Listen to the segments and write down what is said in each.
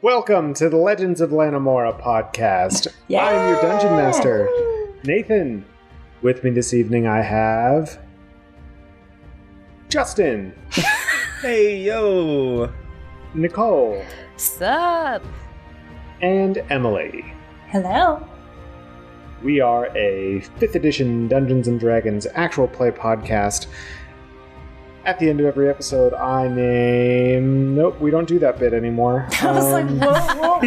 Welcome to the Legends of Lanimora podcast. Yeah! I'm your Dungeon Master, Nathan. With me this evening I have... Justin. Hey, yo! Nicole. Sup? And Emily. Hello. We are a 5th edition Dungeons & Dragons actual play podcast. At the end of every episode, I name... Nope, we don't do that bit anymore. I was like, whoa.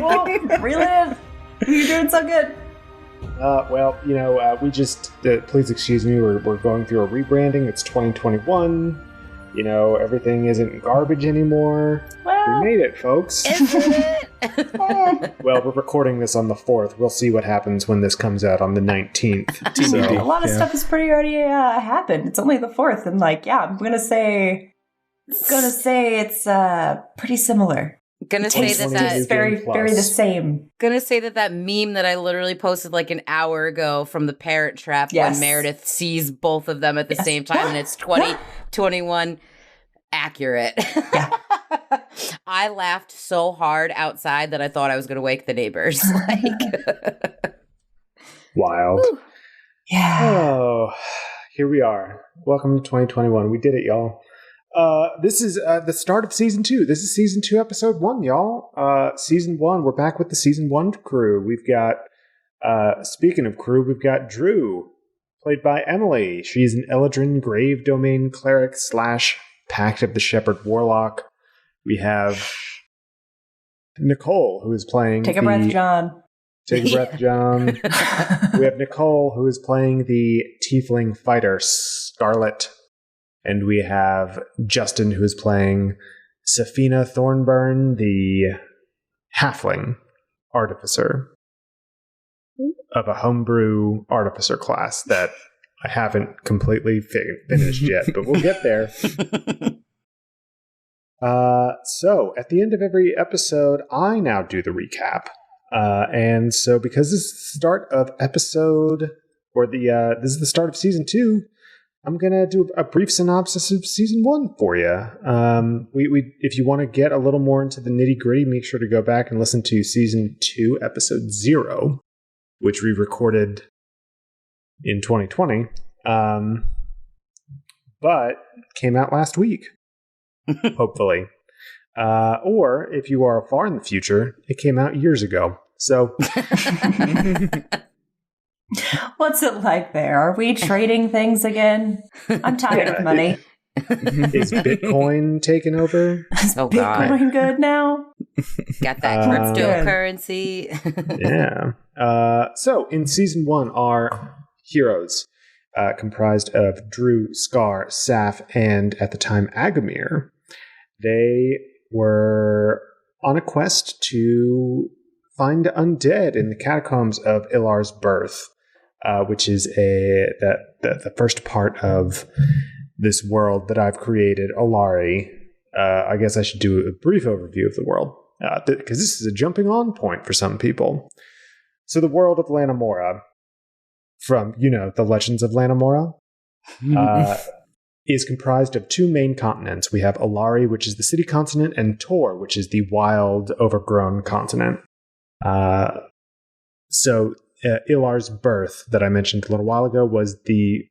Reel it in. You're doing so good. We just... please excuse me, we're going through a rebranding. It's 2021. You know, everything isn't garbage anymore. Well, We made it, folks. Isn't it? Well, we're recording this on the 4th. We'll see what happens when this comes out on the 19th. a So, lot of stuff has pretty already happened. It's only the 4th, and I'm gonna say it's pretty similar. Gonna say Tastes that new It's very, game plus. very the same. gonna say that meme that I literally posted like an hour ago from the Parent Trap Yes. when Meredith sees both of them at the Yes. same time, and it's 2021 accurate. Yeah. I laughed so hard outside that I thought I was gonna wake the neighbors. wild. Yeah. Oh, here we are. Welcome to 2021. We did it, y'all. This is the start of season 2. This is season 2, episode 1, y'all. Season 1. We're back with the season 1 crew. We've got, speaking of crew, we've got Drew, played by Emily. She's an Eladrin Grave Domain cleric / Pact of the Shepherd Warlock. We have Nicole, who is playing Take a breath, John. Take a breath, John. We have Nicole, who is playing the Tiefling Fighter, Scarlet. And we have Justin, who is playing Safina Thornburn, the Halfling Artificer of a homebrew Artificer class that I haven't completely finished yet, but we'll get there. So, at the end of every episode, I now do the recap. And so, because this is the start of episode, this is the start of season 2, I'm going to do a brief synopsis of season 1 for you. If you want to get a little more into the nitty gritty, make sure to go back and listen to season 2, episode 0, which we recorded in 2020, but came out last week, hopefully. Or if you are far in the future, it came out years ago. So... What's it like there? Are we trading things again? I'm tired of money. Is Bitcoin taking over? Is Oh, God. Bitcoin good now? Got that cryptocurrency. Yeah. So, in season 1, our heroes, comprised of Drew, Scar, Saf, and, at the time, Agamir, they were on a quest to find undead in the catacombs of Ilar's birth, which is the first part of this world that I've created, Olari. I guess I should do a brief overview of the world, because this is a jumping on point for some people. So the world of Lanimora, from, the Legends of Lanimora, is comprised of 2 main continents. We have Olari, which is the city continent, and Tor, which is the wild, overgrown continent. So Ilar's birth that I mentioned a little while ago was the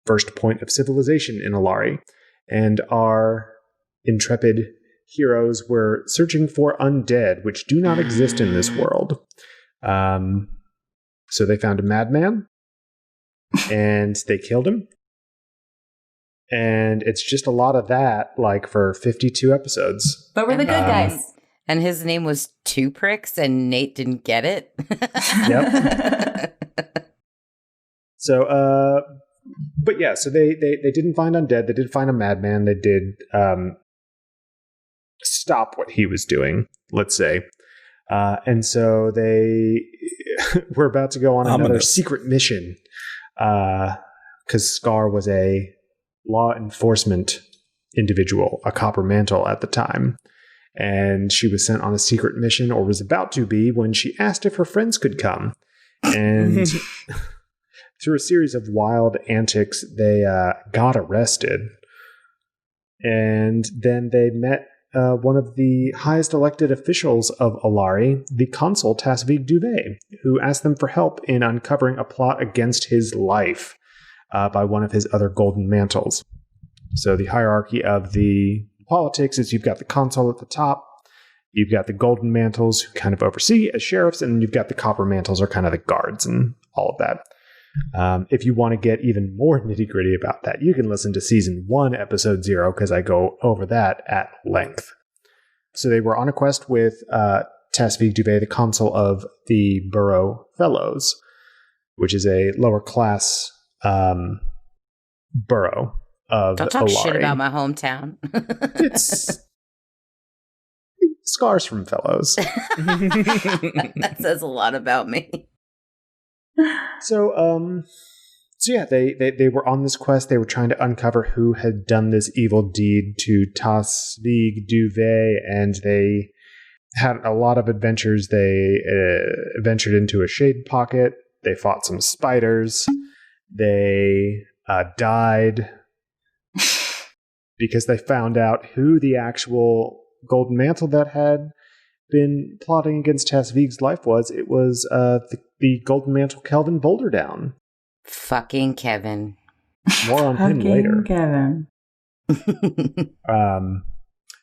first point of civilization in Olari, and our intrepid heroes were searching for undead, which do not exist in this world. So they found a madman, and they killed him, and it's just a lot of that, for 52 episodes. But we're the good guys. And his name was Two Pricks, and Nate didn't get it. Yep. So, but yeah, so they didn't find undead. They did find a madman. They did stop what he was doing, let's say. And so they were about to go on another secret mission, because Scar was a law enforcement individual, a copper mantle at the time. And she was sent on a secret mission, or was about to be, when she asked if her friends could come. And through a series of wild antics, they got arrested. And then they met one of the highest elected officials of Alari, the consul Tasvig Duvet, who asked them for help in uncovering a plot against his life by one of his other golden mantles. So the hierarchy of the politics is you've got the consul at the top, you've got the golden mantles who kind of oversee as sheriffs, and you've got the copper mantles are kind of the guards and all of that. If you want to get even more nitty-gritty about that, you can listen to Season 1, Episode 0, because I go over that at length. So they were on a quest with Tasvig Duvet, the consul of the Borough Fellows, which is a lower-class borough of Don't talk Alari. shit about my hometown. It's scars from Fellows. That says a lot about me. So yeah, they were on this quest. They were trying to uncover who had done this evil deed to Tasvig Duvet, and they had a lot of adventures. They ventured into a shade pocket. They fought some spiders. They died because they found out who the actual golden mantle that had been plotting against Tasvig's life was. It was the golden mantle Kelvin Boulderdown. Fucking Kevin. More on him later. Kevin.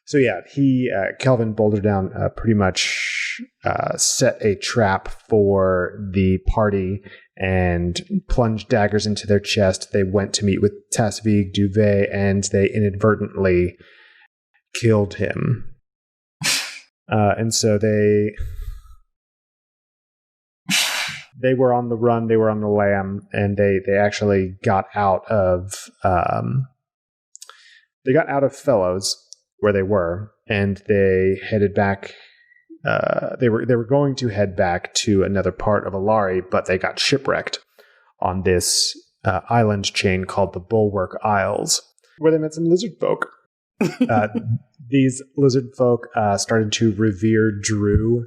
So yeah, Kelvin Boulderdown pretty much set a trap for the party and plunged daggers into their chest. They went to meet with Tasvig Duvet, and they inadvertently killed him. And so they were on the run, they were on the lam, and they actually got out of Fellows where they were, and they headed back. They were going to head back to another part of Alari, but they got shipwrecked on this island chain called the Bulwark Isles, where they met some lizard folk. These lizard folk started to revere Drew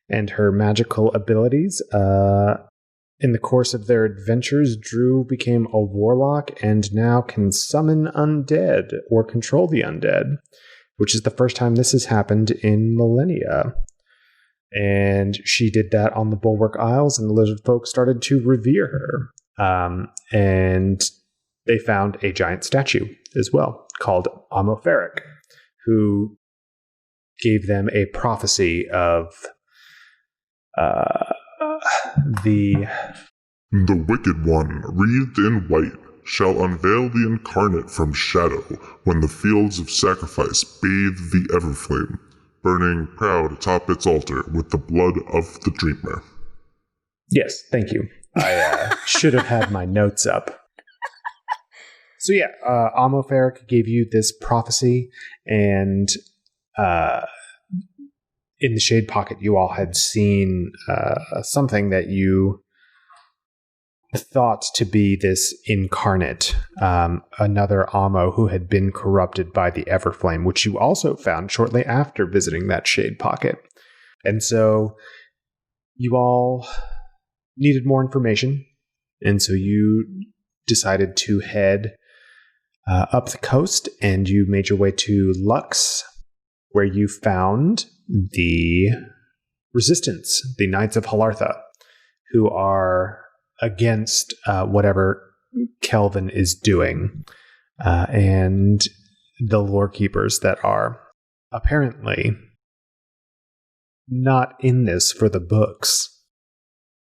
and her magical abilities. In the course of their adventures, Drew became a warlock and now can summon undead or control the undead, which is the first time this has happened in millennia. And she did that on the Bulwark Isles, and the lizard folk started to revere her. And they found a giant statue as well called Amoferic, who gave them a prophecy of the wicked one, wreathed in white, shall unveil the incarnate from shadow when the fields of sacrifice bathe the Everflame, burning proud atop its altar with the blood of the dreamer. Yes, thank you. I should have had my notes up. So yeah, Amoferic gave you this prophecy, and in the Shade Pocket, you all had seen something that you thought to be this incarnate, another Amo who had been corrupted by the Everflame, which you also found shortly after visiting that Shade Pocket. And so you all needed more information, and so you decided to head up the coast, and you made your way to Lux, where you found the Resistance, the Knights of Halartha, who are against whatever Kelvin is doing, and the lore keepers that are apparently not in this for the books.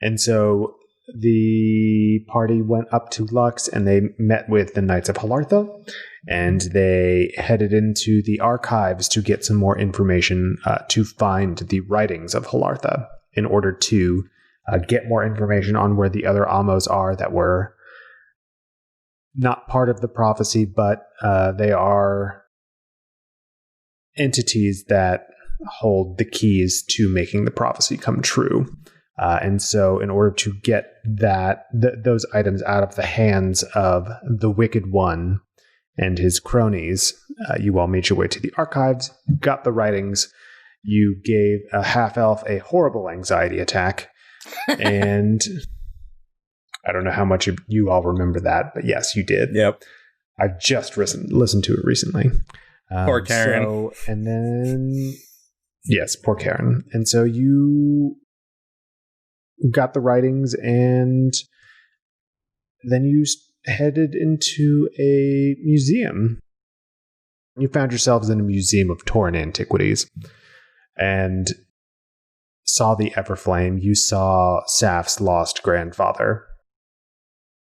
And so the party went up to Lux, and they met with the Knights of Halartha, and they headed into the archives to get some more information to find the writings of Halartha in order to get more information on where the other Amos are that were not part of the prophecy, but they are entities that hold the keys to making the prophecy come true. And so in order to get those items out of the hands of the Wicked One and his cronies, you all made your way to the archives, got the writings, you gave a half-elf a horrible anxiety attack, and I don't know how much you all remember that, but yes, you did. Yep. I've just listened to it recently. Poor Karen. And then, yes, poor Karen. And so you got the writings, and then you headed into a museum. You found yourselves in a museum of Tauren antiquities and saw the Everflame. You saw Saf's lost grandfather.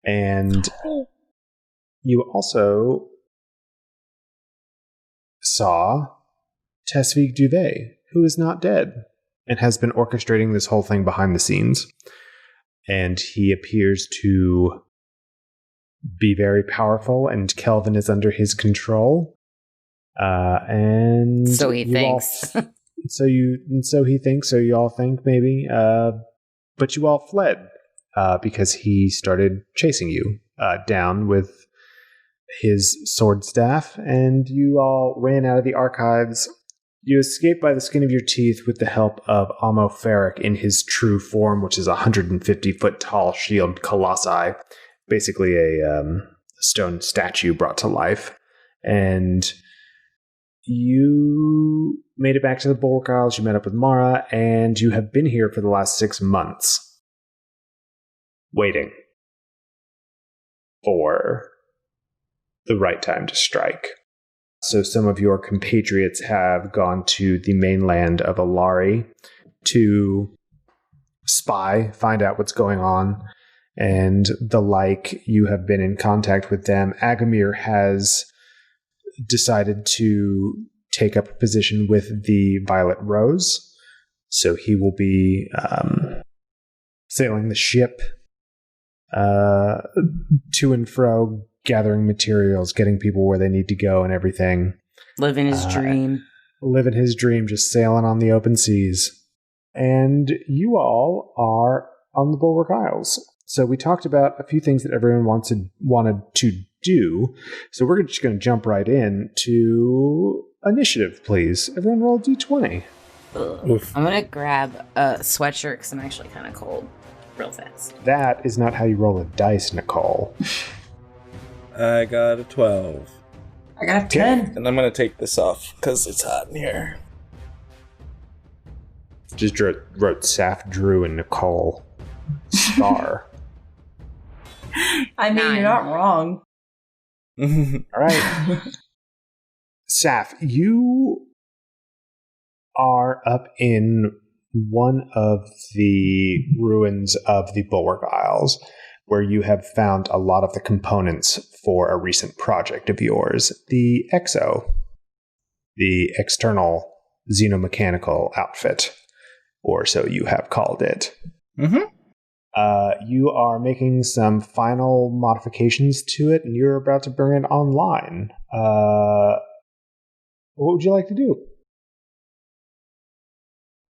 And you also saw Tesvig Duvet, who is not dead and has been orchestrating this whole thing behind the scenes. And he appears to be very powerful, and Kelvin is under his control. And so he thinks. So he thinks. So you all think maybe. But you all fled because he started chasing you down with his sword staff, and you all ran out of the archives. You escaped by the skin of your teeth with the help of Amo Ferric in his true form, which is a 150-foot tall shield colossi, basically a stone statue brought to life. And you made it back to the Bulwark Isles. You met up with Mara, and you have been here for the last 6 months, waiting for the right time to strike. So some of your compatriots have gone to the mainland of Alari to spy, find out what's going on, and the like. You have been in contact with them. Agamir has decided to take up a position with the Violet Rose, so he will be sailing the ship to and fro, gathering materials, getting people where they need to go and everything. Living his dream. Living his dream, just sailing on the open seas. And you all are on the Bulwark Isles. So we talked about a few things that everyone wanted to do. So we're just going to jump right in to initiative, please. Everyone roll a d20. I'm going to grab a sweatshirt because I'm actually kind of cold real fast. That is not how you roll a dice, Nicole. I got a 12. I got a 10. And I'm going to take this off because it's hot in here. Just wrote Saf, Drew, and Nicole. Star. I mean, 9. you're not wrong. All right. Saf, you are up in one of the ruins of the Bulwark Isles, where you have found a lot of the components for a recent project of yours, the EXO, the external xenomechanical outfit, or so you have called it. Mm-hmm. You are making some final modifications to it, and you're about to bring it online. What would you like to do?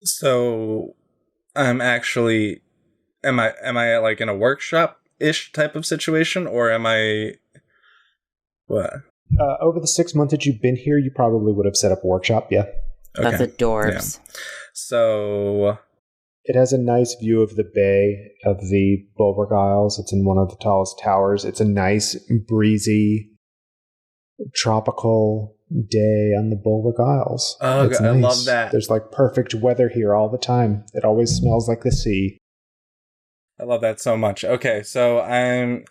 So, I'm actually... Am I like in a workshop-ish type of situation, or am I... What? Over the 6 months that you've been here, you probably would have set up a workshop, yeah. Okay. That's adorbs. Yeah. So... It has a nice view of the bay of the Bulwark Isles. It's in one of the tallest towers. It's a nice, breezy, tropical day on the Bulwark Isles. Oh, God, I love that. There's like perfect weather here all the time. It always smells like the sea. I love that so much. Okay, so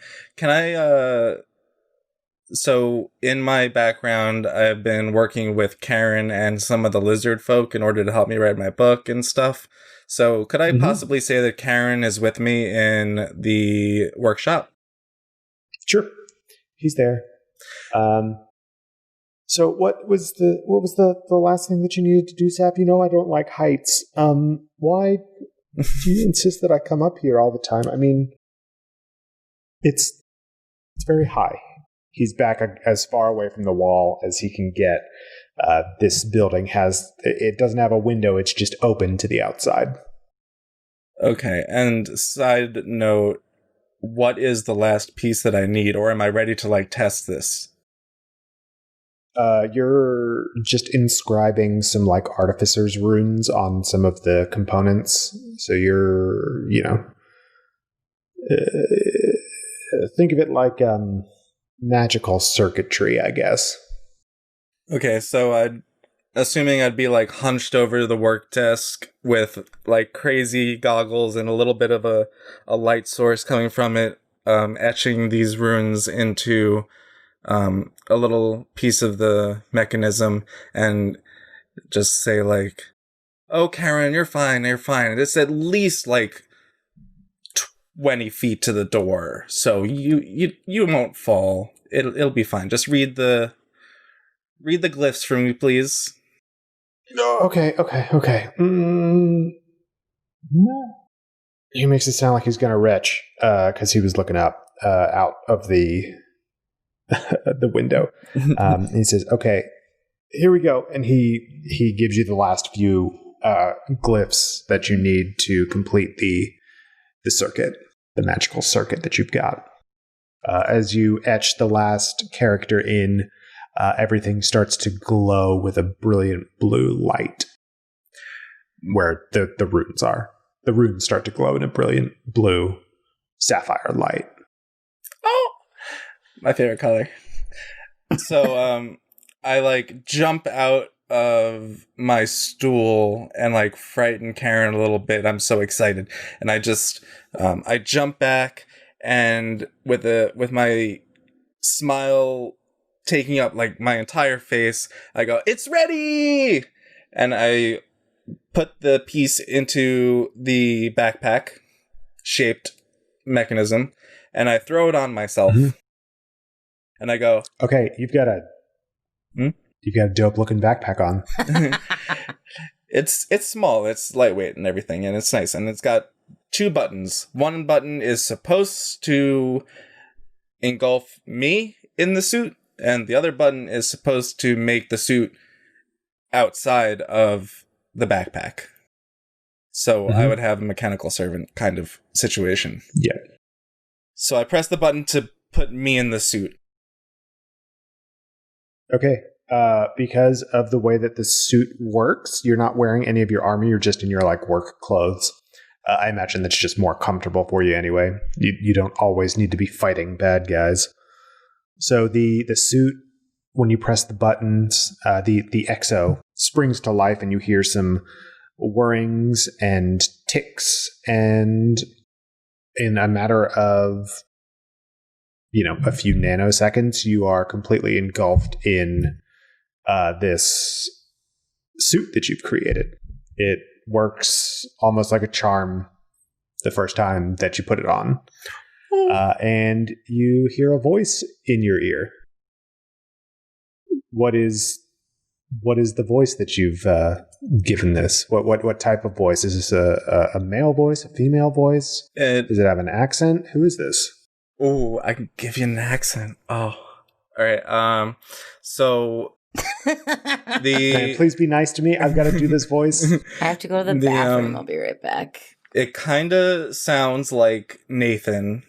so in my background, I've been working with Karen and some of the lizard folk in order to help me write my book and stuff. So could I possibly say that Karen is with me in the workshop? Sure. He's there. So what was the last thing that you needed to do, Sap? You know I don't like heights. Why do you insist that I come up here all the time? I mean, it's very high. He's back as far away from the wall as he can get. This building it doesn't have a window, it's just open to the outside. Okay, and side note, what is the last piece that I need, or am I ready to like test this? You're just inscribing some like artificer's runes on some of the components. So you're, think of it like magical circuitry, I guess. Okay, so assuming I'd be like hunched over the work desk with like crazy goggles and a little bit of a light source coming from it, etching these runes into a little piece of the mechanism, and just say like, "Oh, Karen, you're fine. You're fine. It's at least like 20 feet to the door, so you won't fall. It'll be fine. Just read the glyphs for me, please." No. Okay. He makes it sound like he's gonna retch, because he was looking up out of the the window. He says, "Okay, here we go," and he gives you the last few glyphs that you need to complete the circuit, the magical circuit that you've got. As you etch the last character in, everything starts to glow with a brilliant blue light where the runes are. The runes start to glow in a brilliant blue sapphire light. Oh, my favorite color. So I like jump out of my stool and like frighten Karen a little bit. I'm so excited, and I just I jump back, and with my smile taking up like my entire face, I go, "It's ready!" And I put the piece into the backpack shaped mechanism, and I throw it on myself. And I go, "Okay, you've got a dope looking backpack on." It's small, it's lightweight and everything, and it's nice, and it's got 2 buttons. One button is supposed to engulf me in the suit, and the other button is supposed to make the suit outside of the backpack. So I would have a mechanical servant kind of situation. Yeah. So I press the button to put me in the suit. Okay. Because of the way that the suit works, you're not wearing any of your armor. You're just in your like work clothes. I imagine that's just more comfortable for you anyway. You don't always need to be fighting bad guys. So the suit, when you press the buttons, the exo springs to life, and you hear some whirrings and ticks, and in a matter of a few nanoseconds, you are completely engulfed in this suit that you've created. It works almost like a charm the first time that you put it on. And you hear a voice in your ear. What is the voice that you've given this? What type of voice? Is this a male voice, a female voice? Does it have an accent? Who is this? Oh, I can give you an accent. Oh, all right. So Man, please be nice to me. I've got to do this voice. I have to go to the bathroom. I'll be right back. It kind of sounds like Nathan,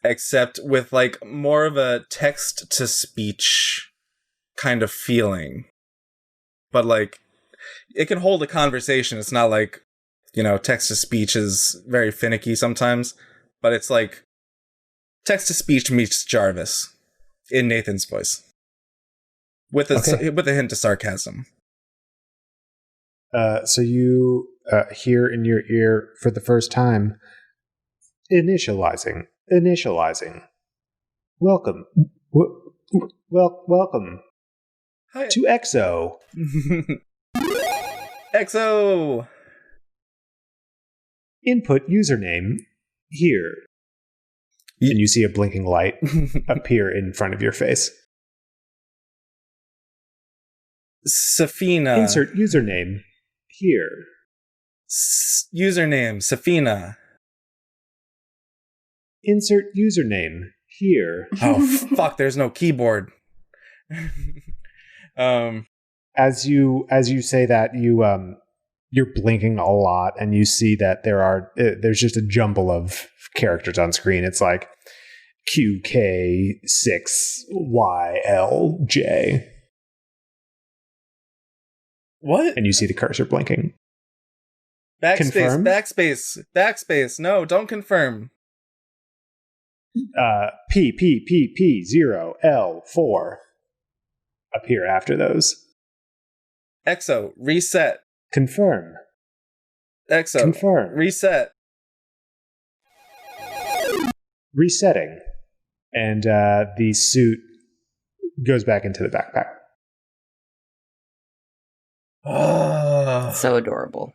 except with like more of a text to speech kind of feeling. But like, it can hold a conversation. It's not like, text to speech is very finicky sometimes. But it's like text to speech meets Jarvis in Nathan's voice, with a hint of sarcasm. So you hear in your ear for the first time, initializing. Welcome, welcome Hi. to EXO. EXO. Input username. Here. And you see a blinking light appear in front of your face. Safina. Insert username. Here. Username. Safina. Insert username. Here. Oh, fuck, there's no keyboard. As you say that, you're blinking a lot, and you see that there's just a jumble of characters on screen. It's like QK6YLJ. What? And you see the cursor blinking. Backspace, Confirm? backspace. No, don't confirm. PPPP0L4. appear after those. Exo, reset. Confirm. Exo, Confirm. reset. Resetting. And the suit goes back into the backpack. So adorable.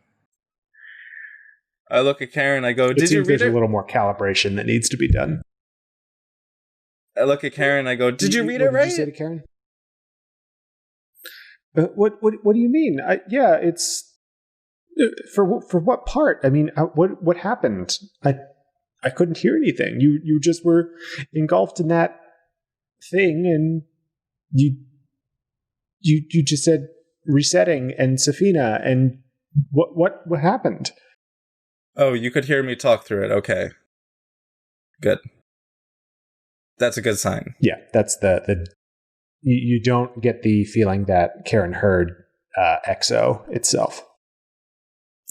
I look at Karen, I go, It did you seems read there's it? a little more calibration that needs to be done. I look at Karen, I go, did you read it What right? did you say to Karen? What do you mean? Yeah, it's for what part? I mean, what happened? I couldn't hear anything. You just were engulfed in that thing, and you just said resetting and Safina, and what happened? Oh, you could hear me talk through it. Okay. Good. That's a good sign. Yeah, that's the you don't get the feeling that Karen heard Exo itself.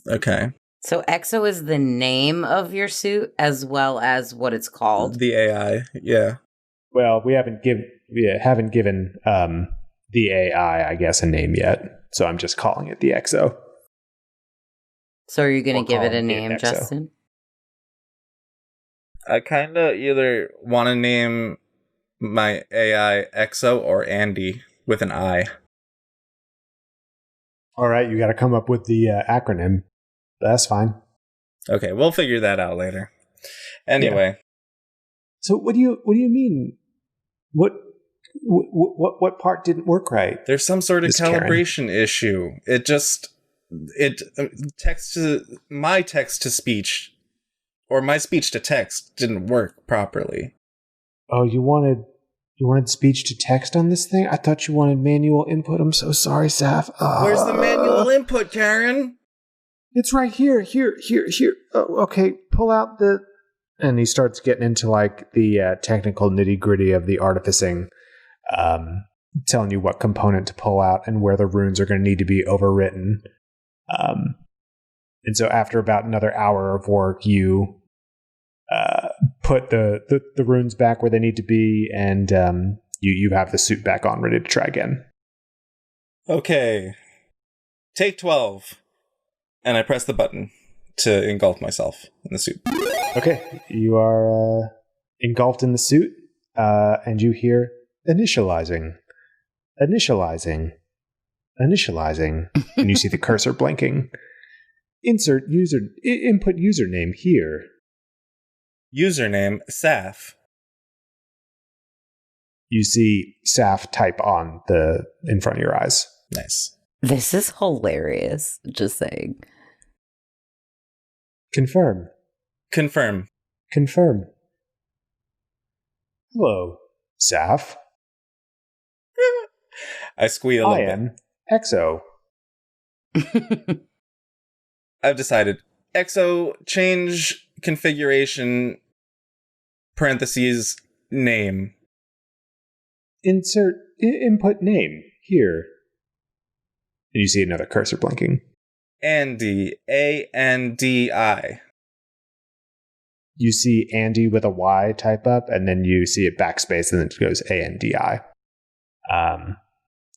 Okay. So Exo is the name of your suit as well as what it's called. The AI, yeah. Well, we haven't given the AI, I guess, a name yet, so I'm just calling it the Exo. So are you going Or to give it a calling it name, Exo. Justin? I kind of either want to name my AI Exo or Andy with an I. All right, you got to come up with the acronym. That's fine. Okay, we'll figure that out later. Anyway, So what do you mean? What part didn't work right? there's some sort of Miss Karen. calibration issue. My text to speech or my speech to text didn't work properly. Oh, you wanted speech to text on this thing? I thought you wanted manual input. I'm so sorry, Saf. Where's the manual input, Karen? It's right here. Here. Oh, okay, pull out the... And he starts getting into like the technical nitty-gritty of the artificing, telling you what component to pull out and where the runes are going to need to be overwritten. And so after about another hour of work, you put the runes back where they need to be, and you have the suit back on, ready to try again. Okay. Take 12. And I press the button to engulf myself in the suit. Okay, you are engulfed in the suit, and you hear initializing, and you see the cursor blinking. Input username here. Username, Saf. You see Saf type on in front of your eyes. Nice. This is hilarious. Just saying. Confirm. Confirm. Hello, Saf. I squeal a I bit. am Exo. I've decided. Exo, change configuration, parentheses, name. Insert input name here. And you see another cursor blinking. Andy, A-N-D-I. You see Andy with a Y type up, and then you see a backspace, and then it goes A-N-D-I.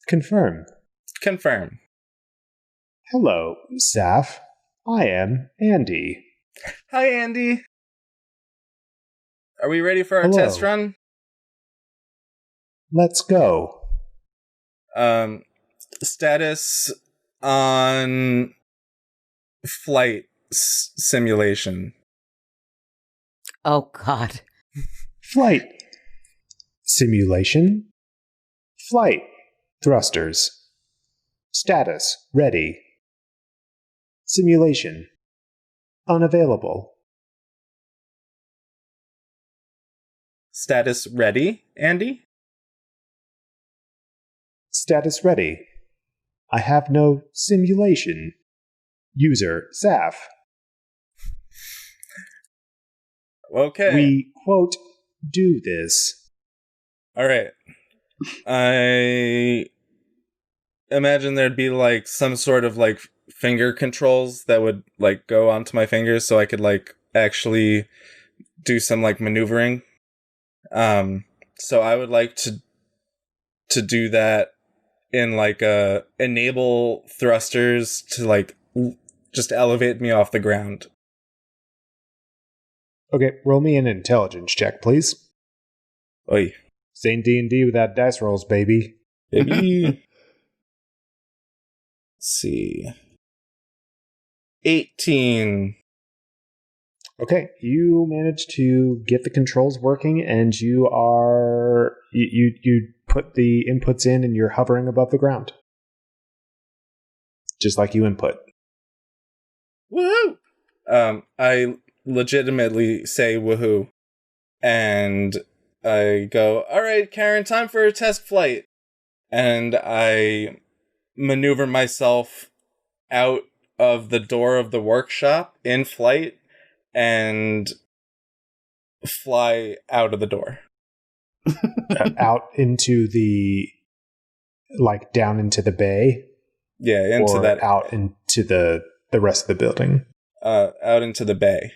Confirm. Confirm. Hello, Saf. I am Andy. Hi, Andy. Are we ready for our Hello. test run? Let's go. Status on flight simulation. Oh, God. Flight. Simulation. Flight. Thrusters. Status. Ready. Simulation. Unavailable. Status ready, Andy? Status ready. I have no simulation. User Saf. Okay. We, quote, do this. All right. I imagine there'd be like some sort of like finger controls that would like go onto my fingers so I could like actually do some like maneuvering. So I would like to do that in like enable thrusters to like just elevate me off the ground. Okay, roll me an intelligence check, please. Oi. Same D&D without dice rolls, baby. Baby. Let's see. 18. Okay, you managed to get the controls working, and you put the inputs in, and you're hovering above the ground, just like you input. Woohoo! I legitimately say woohoo, and I go, all right, Karen, time for a test flight. And I maneuver myself out of the door of the workshop in flight and fly out of the door. Out into the, like, down into the bay? Yeah, into or that. Out into the rest of the building? Out into the bay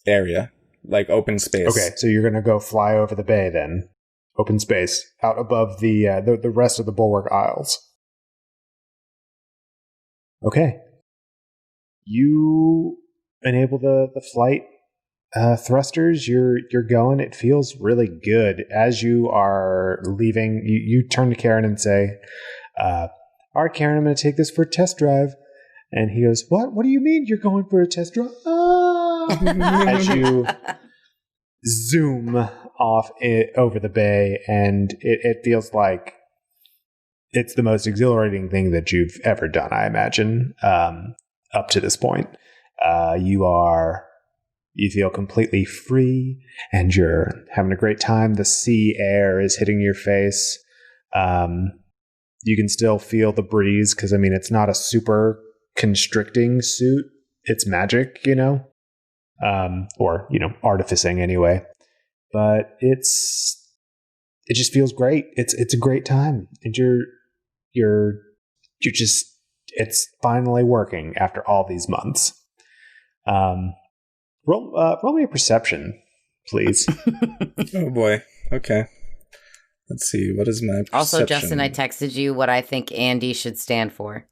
area, like open space. Okay, so you're going to go fly over the bay then. Open space, out above the rest of the bulwark aisles. Okay. You enable the flight thrusters. You're going. It feels really good. As you are leaving, you turn to Karen and say, all right, Karen, I'm going to take this for a test drive. And he goes, what? What do you mean you're going for a test drive? As you zoom off over the bay, and it feels like it's the most exhilarating thing that you've ever done, I imagine, up to this point. You feel completely free, and you're having a great time. The sea air is hitting your face. You can still feel the breeze, because, I mean, it's not a super constricting suit. It's magic, or, artificing anyway. But it just feels great. It's a great time. And you're just, it's finally working after all these months. Roll me a perception, please. Oh boy. Okay. Let's see. What is my perception? Also, Justin, I texted you what I think Andy should stand for.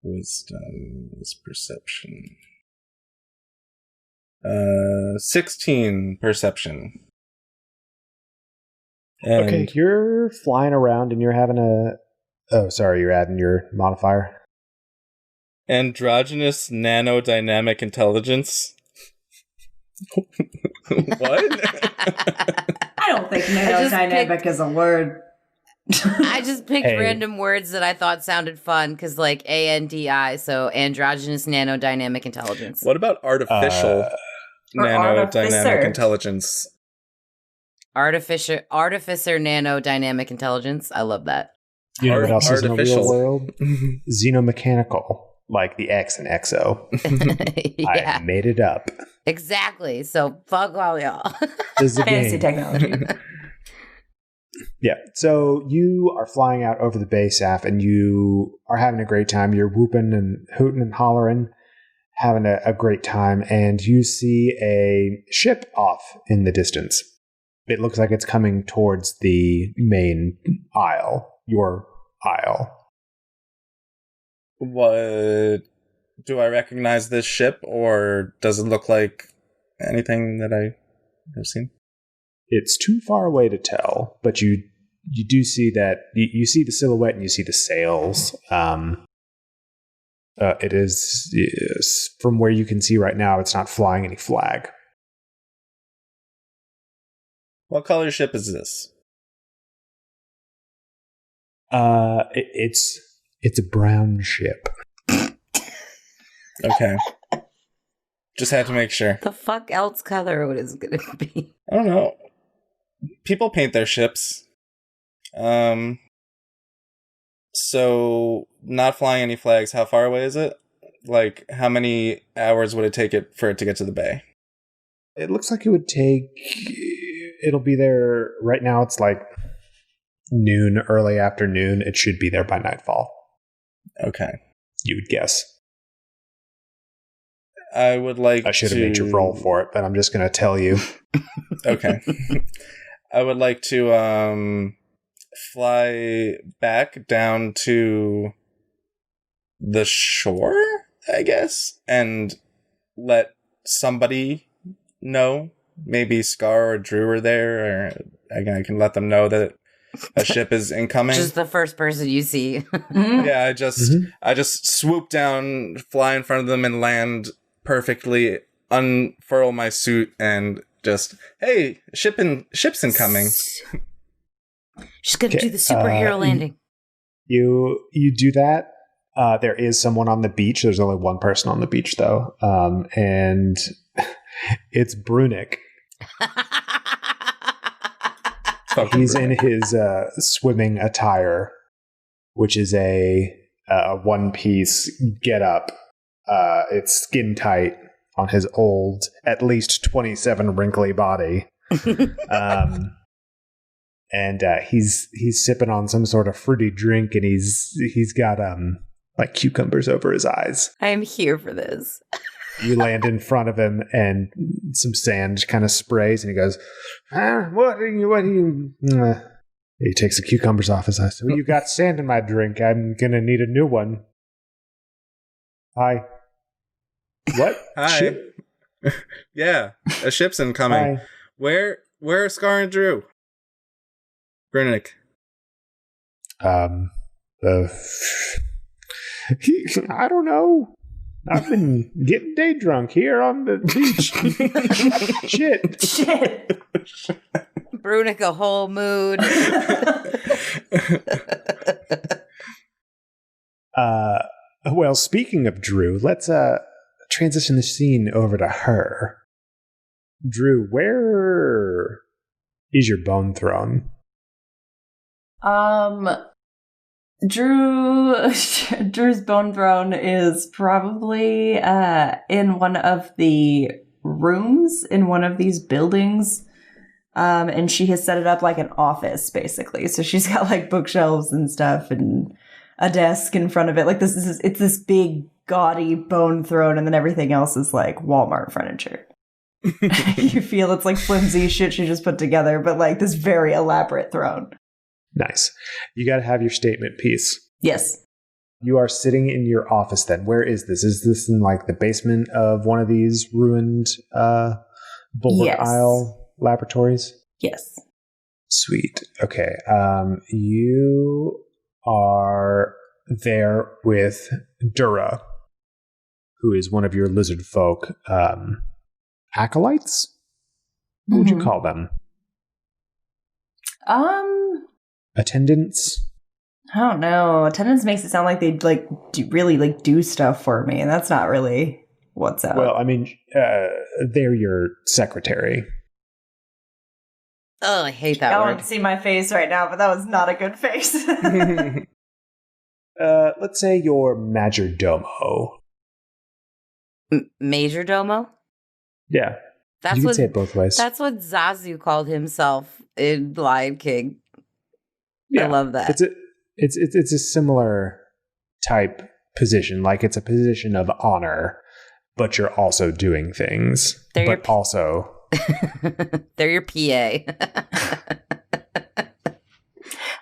Wisdom is perception. 16 perception. And Okay, you're flying around and you're having you're adding your modifier. androgynous nanodynamic intelligence. What? I don't think nanodynamic is a word. I just picked Hey. random words that I thought sounded fun because, like, ANDI, so androgynous nanodynamic intelligence. What about artificial Or nanodynamic artificer. intelligence? Artificer nanodynamic intelligence. I love that. You know what else is in the real Artificial. world? Xenomechanical, like the X and XO. Yeah, I made it up. exactly. So fuck all y'all. This is a Fancy game. technology. Yeah. So you are flying out over the bay, Saf, and you are having a great time. You're whooping and hooting and hollering, having a great time, and you see a ship off in the distance. It looks like it's coming towards the main aisle, your aisle. What do I recognize this ship, or does it look like anything that I have seen? It's too far away to tell, but you do see that you see the silhouette and you see the sails. It is from where you can see right now. It's not flying any flag. What color ship is this? It's a brown ship. Okay. Just had to make sure. The fuck else color is it gonna be? I don't know. People paint their ships. So, not flying any flags, how far away is it? Like, how many hours would it take for it to get to the bay? It looks like it would take. It'll be there right now. It's like noon, early afternoon. It should be there by nightfall. Okay. You would guess. I would like I should have made you roll for it, but I'm just going to tell you. Okay. I would like to fly back down to the shore, I guess, and let somebody know. Maybe Scar or Drew are there, or again, I can let them know that a ship is incoming. Just the first person you see. Yeah, I just swoop down, fly in front of them, and land perfectly. Unfurl my suit and just, hey, ship's incoming. She's gonna do the superhero landing. You do that. There is someone on the beach. There's only one person on the beach, though, and it's Brunick. He's in his swimming attire, which is a one-piece get-up. It's skin tight on his old, at least 27 wrinkly body. And he's sipping on some sort of fruity drink, and he's got like cucumbers over his eyes. I am here for this. You land in front of him, and some sand kind of sprays, and he goes, what are you? He takes the cucumbers off his eyes. So you got sand in my drink. I'm gonna need a new one. Hi. What? Hi. Ship? Yeah, a ship's incoming. Hi. Where are Scar and Drew? Brunick. I don't know. I've been getting day drunk here on the beach. Shit. Brunick, a whole mood. Well, speaking of Drew, let's transition the scene over to her. Drew, where is your bone throne? Drew's bone throne is probably in one of the rooms in one of these buildings. And she has set it up like an office, basically. So she's got like bookshelves and stuff and a desk in front of it. Like it's this big, gaudy bone throne, and then everything else is like Walmart furniture. You feel it's like flimsy shit she just put together, but like this very elaborate throne. Nice. You got to have your statement piece. Yes. You are sitting in your office then. Where is this? Is this in like the basement of one of these ruined Bulwark Isle laboratories? Yes. Sweet. Okay. You are there with Dura, who is one of your lizard folk acolytes? What would you call them? Attendants? I don't know. Attendants makes it sound like they'd like really do stuff for me, and that's not really what's up. Well, I mean, they're your secretary. Oh, I hate that I word. don't see my face right now, but that was not a good face. Let's say your majordomo. Major Domo? Yeah. That's you can what, say it both ways. That's what Zazu called himself in Lion King. Yeah. I love that. It's a similar type position. Like it's a position of honor, but you're also doing things. They're your PA.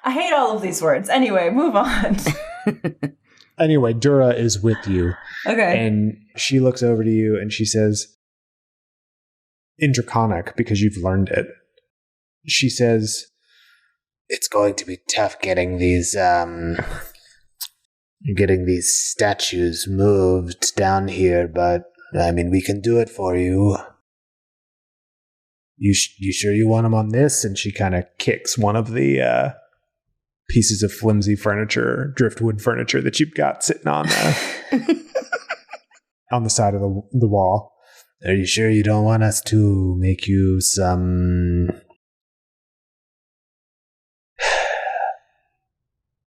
I hate all of these words. Anyway, move on. Anyway, Dura is with you. Okay. And she looks over to you and she says, in Draconic, because you've learned it, she says, it's going to be tough getting these statues moved down here, but I mean, we can do it for you. You sure you want them on this? And she kind of kicks one of the pieces of flimsy furniture, driftwood furniture that you've got sitting on on the side of the wall. Are you sure you don't want us to make you some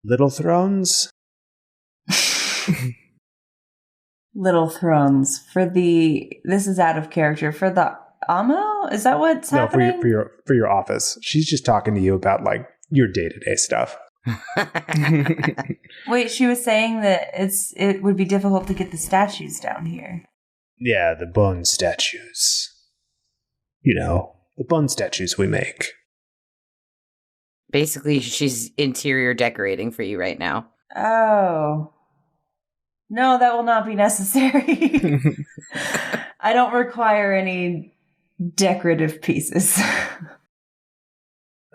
little thrones? Little thrones for this is out of character for the Amo? Is that what's happening? No, for your office. She's just talking to you about like your day-to-day stuff. Wait, she was saying that it would be difficult to get the statues down here. Yeah, the bone statues. You know, the bone statues we make. Basically, she's interior decorating for you right now. Oh. No, that will not be necessary. I don't require any decorative pieces.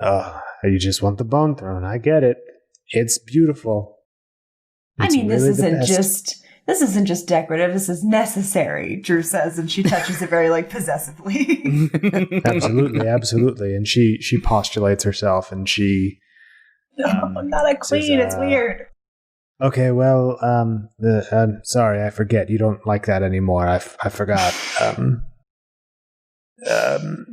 You just want the bone throne. I get it. It's beautiful. It's this really isn't just decorative. This is necessary, Drew says, and she touches it very possessively. Absolutely. And she postulates herself, and she. No, I'm not a queen. It's weird. Okay, well, sorry, I forget. You don't like that anymore. I forgot.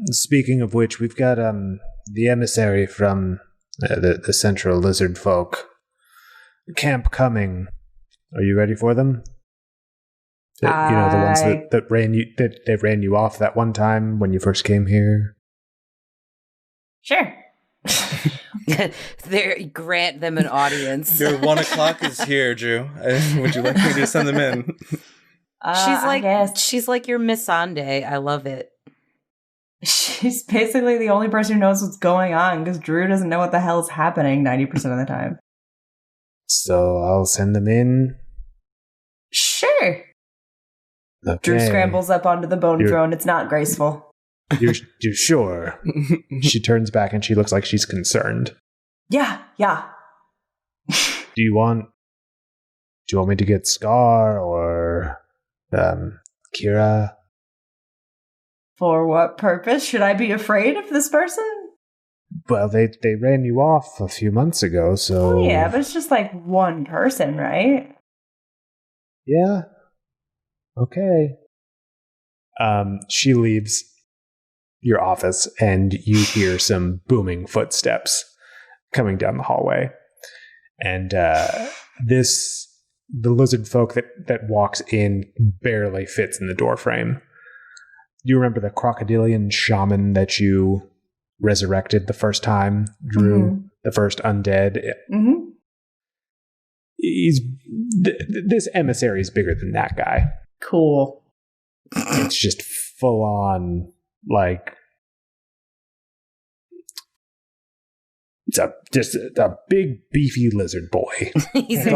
Speaking of which, we've got the emissary from the Central Lizard Folk camp coming. Are you ready for them? The ones that ran you off that one time when you first came here. Sure. Grant them an audience. Your 1 o'clock is here, Drew. Would you like me to send them in? She's like your Miss Sunday. I love it. She's basically the only person who knows what's going on because Drew doesn't know what the hell is happening 90% of the time. So I'll send them in. Sure. Okay. Drew scrambles up onto the bone throne. It's not graceful. You're sure? She turns back and she looks like she's concerned. Yeah. Do you want me to get Scar or Kira? For what purpose? Should I be afraid of this person? Well, they ran you off a few months ago, so... Oh, yeah, but it's just one person, right? Yeah. Okay. She leaves your office, and you hear some booming footsteps coming down the hallway. And the lizard folk that walks in barely fits in the doorframe. Do you remember the crocodilian shaman that you resurrected the first time, Drew? Mm-hmm. The first undead? Mm-hmm. This emissary is bigger than that guy. Cool. It's just full on, it's a big beefy lizard boy. He's a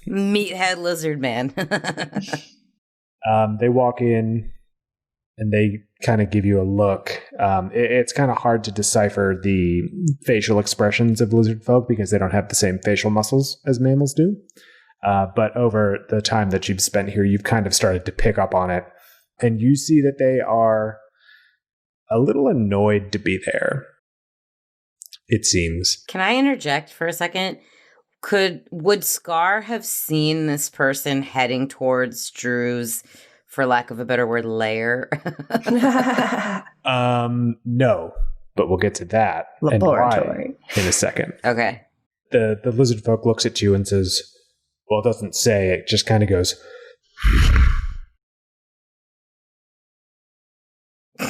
meathead lizard man. They walk in and they kind of give you a look. It's kind of hard to decipher the facial expressions of lizard folk because they don't have the same facial muscles as mammals do. But over the time that you've spent here, you've kind of started to pick up on it. And you see that they are a little annoyed to be there, it seems. Can I interject for a second? Would Scar have seen this person heading towards Drew's, for lack of a better word, lair? No, but we'll get to that laboratory in a second. Okay. The lizard folk looks at you and says, well, it doesn't say, it just kind of goes,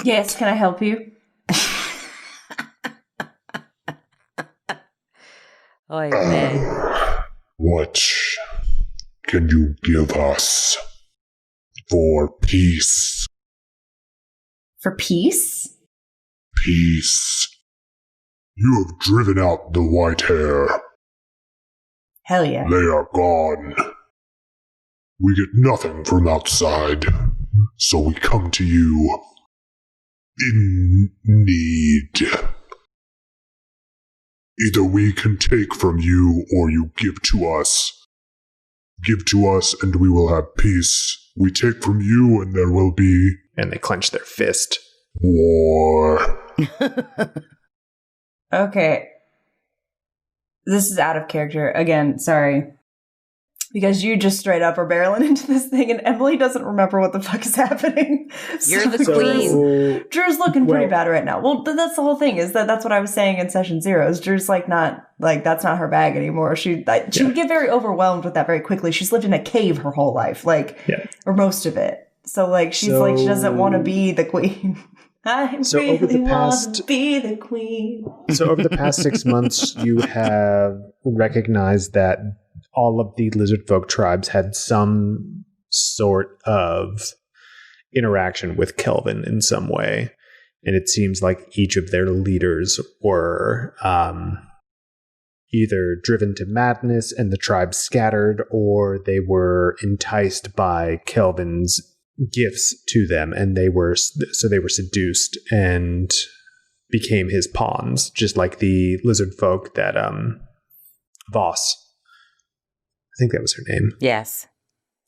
yes, can I help you? Oy vey. What can you give us for peace? For peace? Peace. You have driven out the white hair. Hell yeah. They are gone. We get nothing from outside, so we come to you in need. Either we can take from you or you give to us. Give to us and we will have peace. We take from you and there will be... And they clench their fist. War. Okay. This is out of character. Again, sorry. Because you just straight up are barreling into this thing and Emily doesn't remember what the fuck is happening. You're the queen. Drew's looking pretty bad right now. Well, that's the whole thing, is that's what I was saying in session 0. Is Drew's that's not her bag anymore. She would get very overwhelmed with that very quickly. She's lived in a cave her whole life, or most of it. So she doesn't want to be the queen. I really want to be the queen. So over the past 6 months, you have recognized that all of the lizard folk tribes had some sort of interaction with Kelvin in some way. And it seems like each of their leaders were either driven to madness and the tribe scattered, or they were enticed by Kelvin's gifts to them, and they were seduced and became his pawns, just like the lizard folk that Voss, I think that was her name. Yes.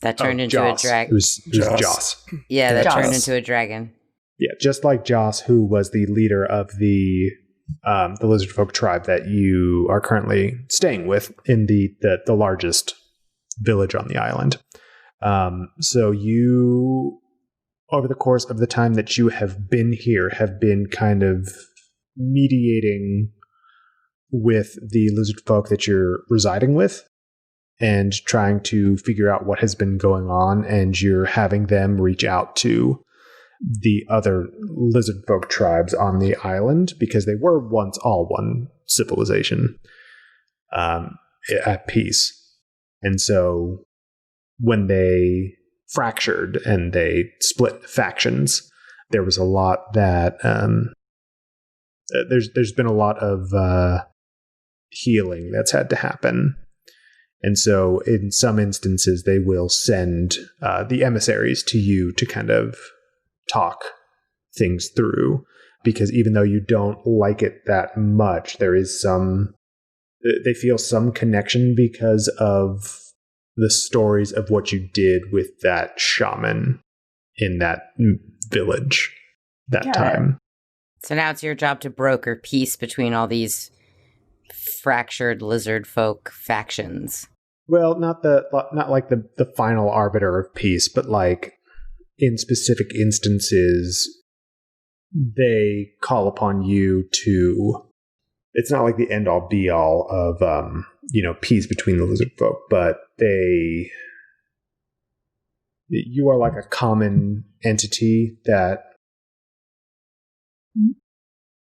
That turned into Joss. a dragon. It was Joss. Yeah, that Joss. turned into a dragon. Yeah, just like Joss, who was the leader of the lizard folk tribe that you are currently staying with in the largest village on the island. So you, over the course of the time that you have been here, have been kind of mediating with the lizard folk that you're residing with and trying to figure out what has been going on, and you're having them reach out to the other lizard folk tribes on the island, because they were once all one civilization at peace. And so when they fractured and they split factions, there was a lot that there's been a lot of healing that's had to happen. And so in some instances, they will send the emissaries to you to kind of talk things through, because even though you don't like it that much, there is they feel some connection because of the stories of what you did with that shaman in that village that time. So now it's your job to broker peace between all these fractured lizard folk factions. Well, not like the final arbiter of peace, but like in specific instances, they call upon you to. It's not like the end all be all of peace between the lizard folk, but you are like a common entity that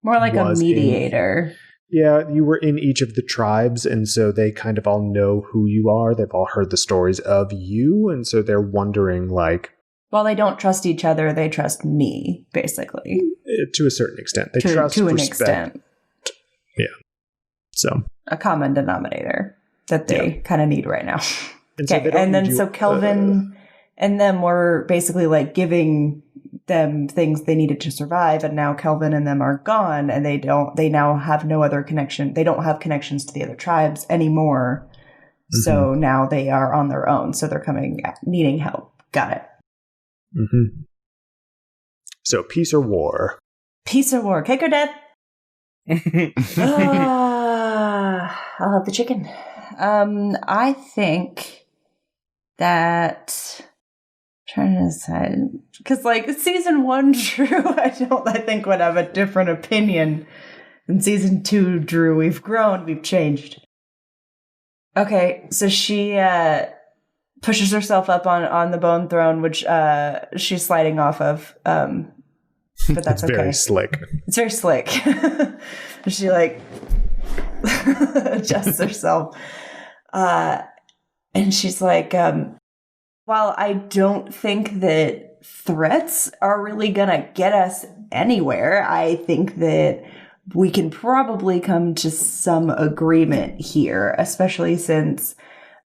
more like a mediator. Yeah, you were in each of the tribes, and so they kind of all know who you are. They've all heard the stories of you, and so they're wondering, like... Well, they don't trust each other, they trust me, basically. To a certain extent. They trust, to an respect. extent. Yeah. So... a common denominator that they kind of need right now. And okay, so and then so Kelvin and them were basically like giving them things they needed to survive, and now Kelvin and them are gone, and they now have no other connection. They don't have connections to the other tribes anymore. Mm-hmm. So now they are on their own. So they're needing help. Got it. Mm-hmm. So peace or war? Peace or war? Cake or death? I'll have the chicken. I think that... trying to decide, because like season 1 Drew, I think would have a different opinion. In season 2 Drew, we've grown, we've changed. Okay, so she pushes herself up on the bone throne, which she's sliding off of. But that's it's very slick. It's very slick. She like adjusts herself, and she's like. While I don't think that threats are really going to get us anywhere, I think that we can probably come to some agreement here, especially since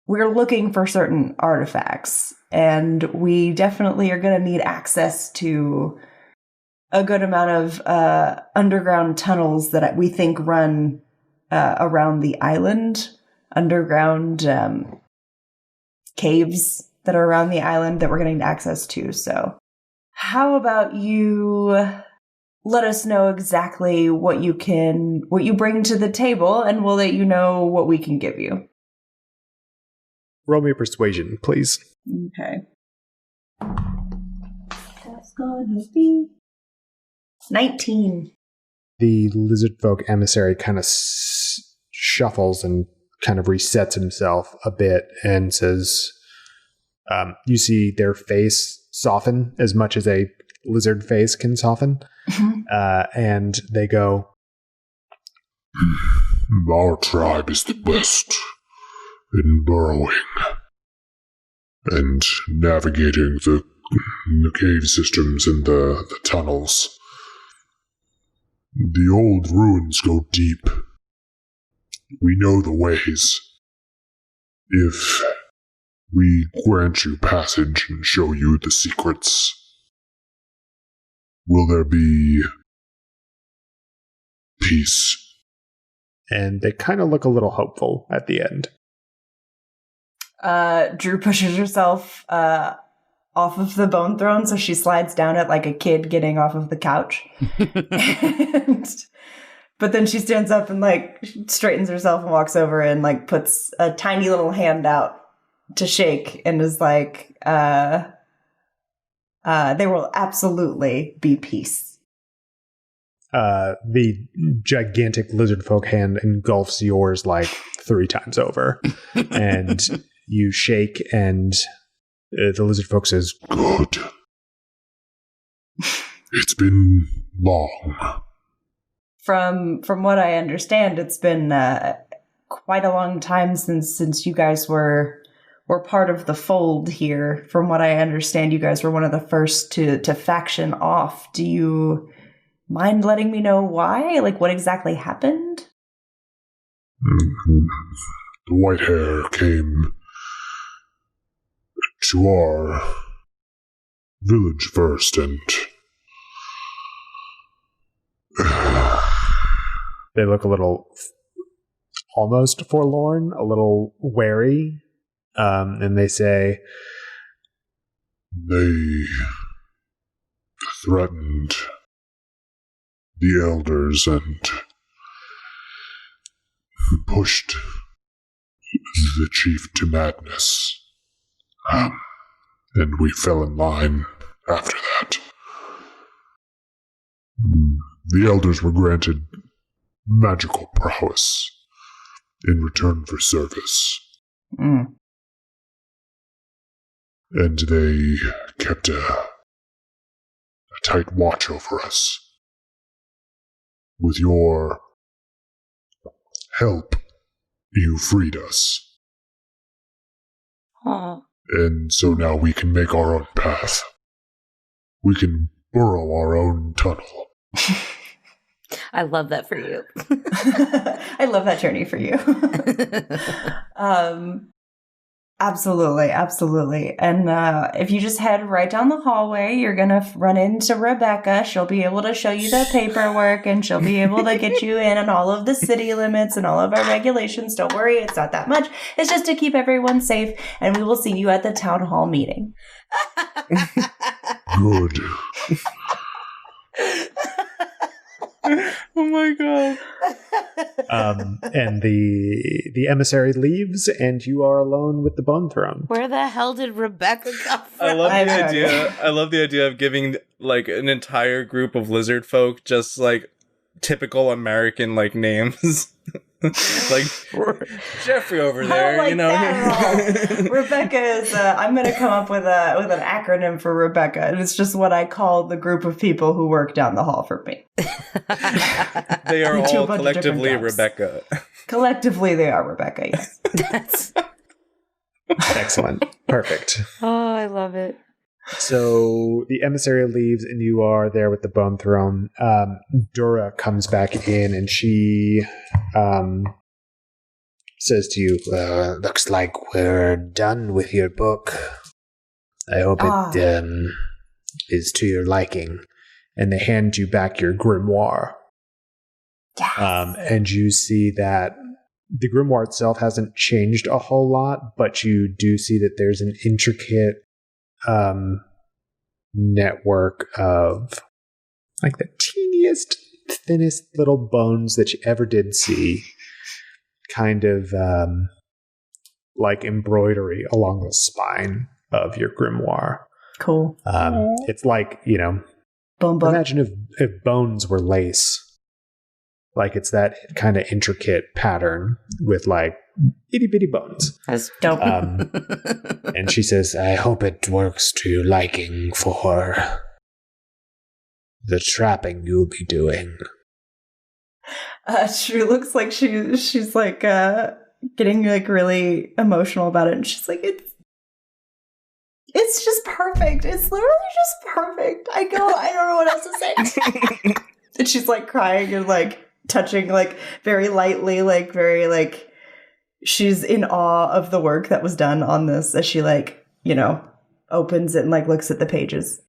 we're looking for certain artifacts, and we definitely are going to need access to a good amount of underground tunnels that we think run around the island, underground caves that are around the island that we're getting access to. So how about you let us know exactly what you bring to the table, and we'll let you know what we can give you. Roll me a persuasion, please. Okay. That's gonna be 19. The lizard folk emissary kind of shuffles and kind of resets himself a bit and says... you see their face soften as much as a lizard face can soften. Mm-hmm. And they go, our tribe is the best in burrowing and navigating the cave systems and the tunnels. The old ruins go deep. We know the ways. If we grant you passage and show you the secrets, will there be peace? And they kind of look a little hopeful at the end. Drew pushes herself off of the bone throne, so she slides down it like a kid getting off of the couch. But then she stands up and straightens herself and walks over and puts a tiny little hand out to shake and is like, there will absolutely be peace. The gigantic lizard folk hand engulfs yours 3 times over. And you shake and the lizard folk says, "Good. It's been long." From what I understand, it's been quite a long time since you guys were part of the fold here. From what I understand, you guys were one of the first to faction off. Do you mind letting me know why? What exactly happened? The white hair came to our village first, and they look a little almost forlorn, a little wary, and they say, they threatened the elders and pushed the chief to madness. And we fell in line after that. The elders were granted magical prowess in return for service. And they kept a tight watch over us. With your help, you freed us. Aww. And so now we can make our own path. We can burrow our own tunnel. I love that for you. I love that journey for you. Absolutely. And if you just head right down the hallway, you're going to run into Rebecca. She'll be able to show you the paperwork, and she'll be able to get you in on all of the city limits and all of our regulations. Don't worry, it's not that much. It's just to keep everyone safe, and we will see you at the town hall meeting. Good. Oh my god. and the emissary leaves, and you are alone with the bone throne. Where the hell did Rebecca come from? I love the idea of giving an entire group of lizard folk just typical American names. Jeffrey over there, Rebecca is. I'm going to come up with an acronym for Rebecca, and it's just what I call the group of people who work down the hall for me. They are all collectively Rebecca. Collectively, they are Rebecca. Yes. That's Excellent. Perfect. Oh, I love it. So the emissary leaves, and you are there with the bone throne. Dora comes back in, and she says to you, "Looks like we're done with your book. I hope it is to your liking." And they hand you back your grimoire. Yes. And you see that the grimoire itself hasn't changed a whole lot, but you do see that there's an intricate network of the teeniest, thinnest little bones that you ever did see, kind of embroidery along the spine of your grimoire. Cool. It's Bone book. imagine if bones were lace. It's that kind of intricate pattern with itty bitty bones. That's dope. And she says, "I hope it works to your liking for the trapping you'll be doing." She looks like she's getting really emotional about it, and she's like, it's just perfect. It's literally just perfect. I don't know what else to say. And she's like crying and like touching like very lightly, like very like she's in awe of the work that was done on this as she like, opens it and like looks at the pages.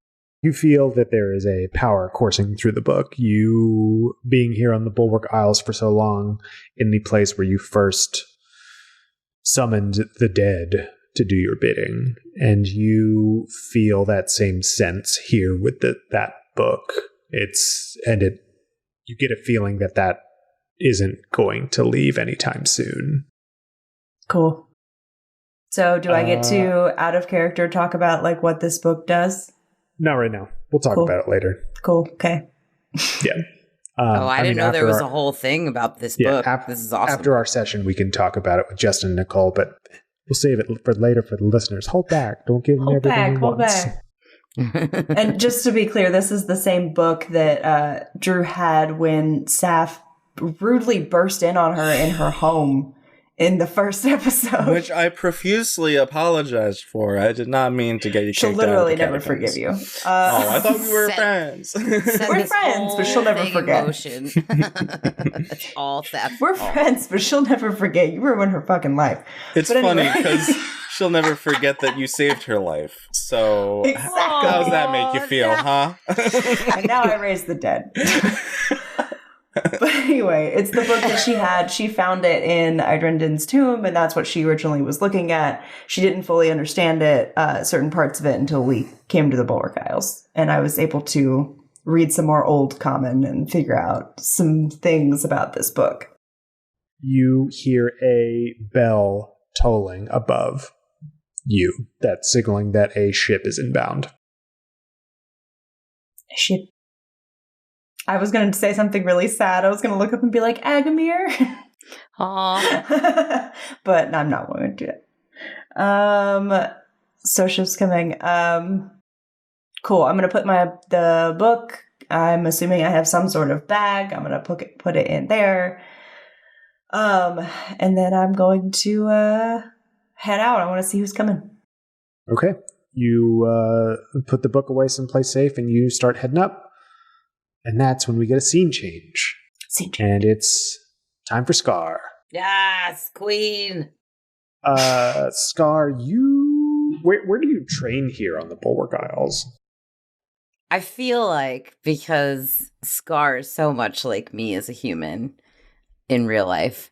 You feel that there is a power coursing through the book. You being here on the Bulwark Isles for so long, in the place where you first summoned the dead to do your bidding, and you feel that same sense here with that book. You get a feeling that isn't going to leave anytime soon. Cool. So do I get to, out of character, talk about like what this book does? Not right now. We'll talk about it later. Cool. Okay. Yeah. I didn't know there was a whole thing about this book. This is awesome. After our session, we can talk about it with Justin and Nicole, but we'll save it for later for the listeners. Hold back. Don't give them everything Hold back. And just to be clear, this is the same book that Drew had when Saf rudely burst in on her in her home in the first episode. Which I profusely apologized for. I did not mean to get you kicked out. She'll literally never forgive you. I thought we were friends. We're friends, but she'll never forget. It's all theft. We're friends, but she'll never forget. You ruined her fucking life. It's funny because she'll never forget that you saved her life. So exactly. How does that make you feel, huh? And now I raise the dead. But anyway, it's the book that she had. She found it in Idrindin's tomb, and that's what she originally was looking at. She didn't fully understand it, certain parts of it, until we came to the Bulwark Isles. And I was able to read some more Old Common and figure out some things about this book. You hear a bell tolling above you, that's signaling that a ship is inbound. Ship. I was going to say something really sad. I was going to look up and be like, Agamir. Aww. But I'm not going to do it. So ship's coming. Cool. I'm going to put the book. I'm assuming I have some sort of bag. I'm going to put it in there. And then I'm going to head out. I want to see who's coming. Okay. You put the book away someplace safe and you start heading up. And that's when we get a scene change. And it's time for Scar. Yes, queen. Scar, where do you train here on the Bulwark Isles? I feel like because Scar is so much like me as a human in real life,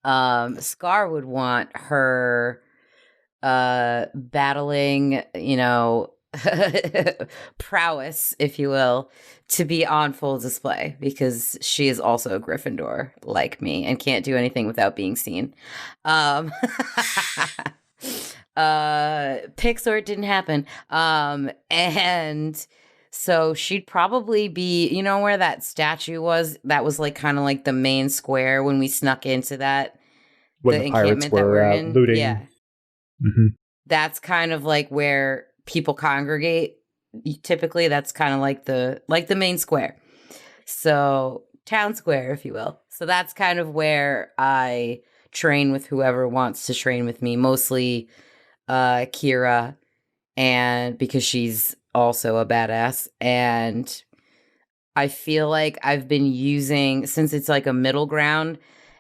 Scar would want her battling, prowess, if you will, to be on full display because she is also a Gryffindor like me and can't do anything without being seen. Pixar, it didn't happen. And so she'd probably be, where that statue was? That was like kind of like the main square when we snuck into that. When the pirates were looting. Yeah. Mm-hmm. That's kind of like where people congregate. Typically, that's kind of like the main square. So town square, if you will. So that's kind of where I train with whoever wants to train with me. Mostly Kira, and because she's also a badass. And I feel like I've been using, since it's like a middle ground,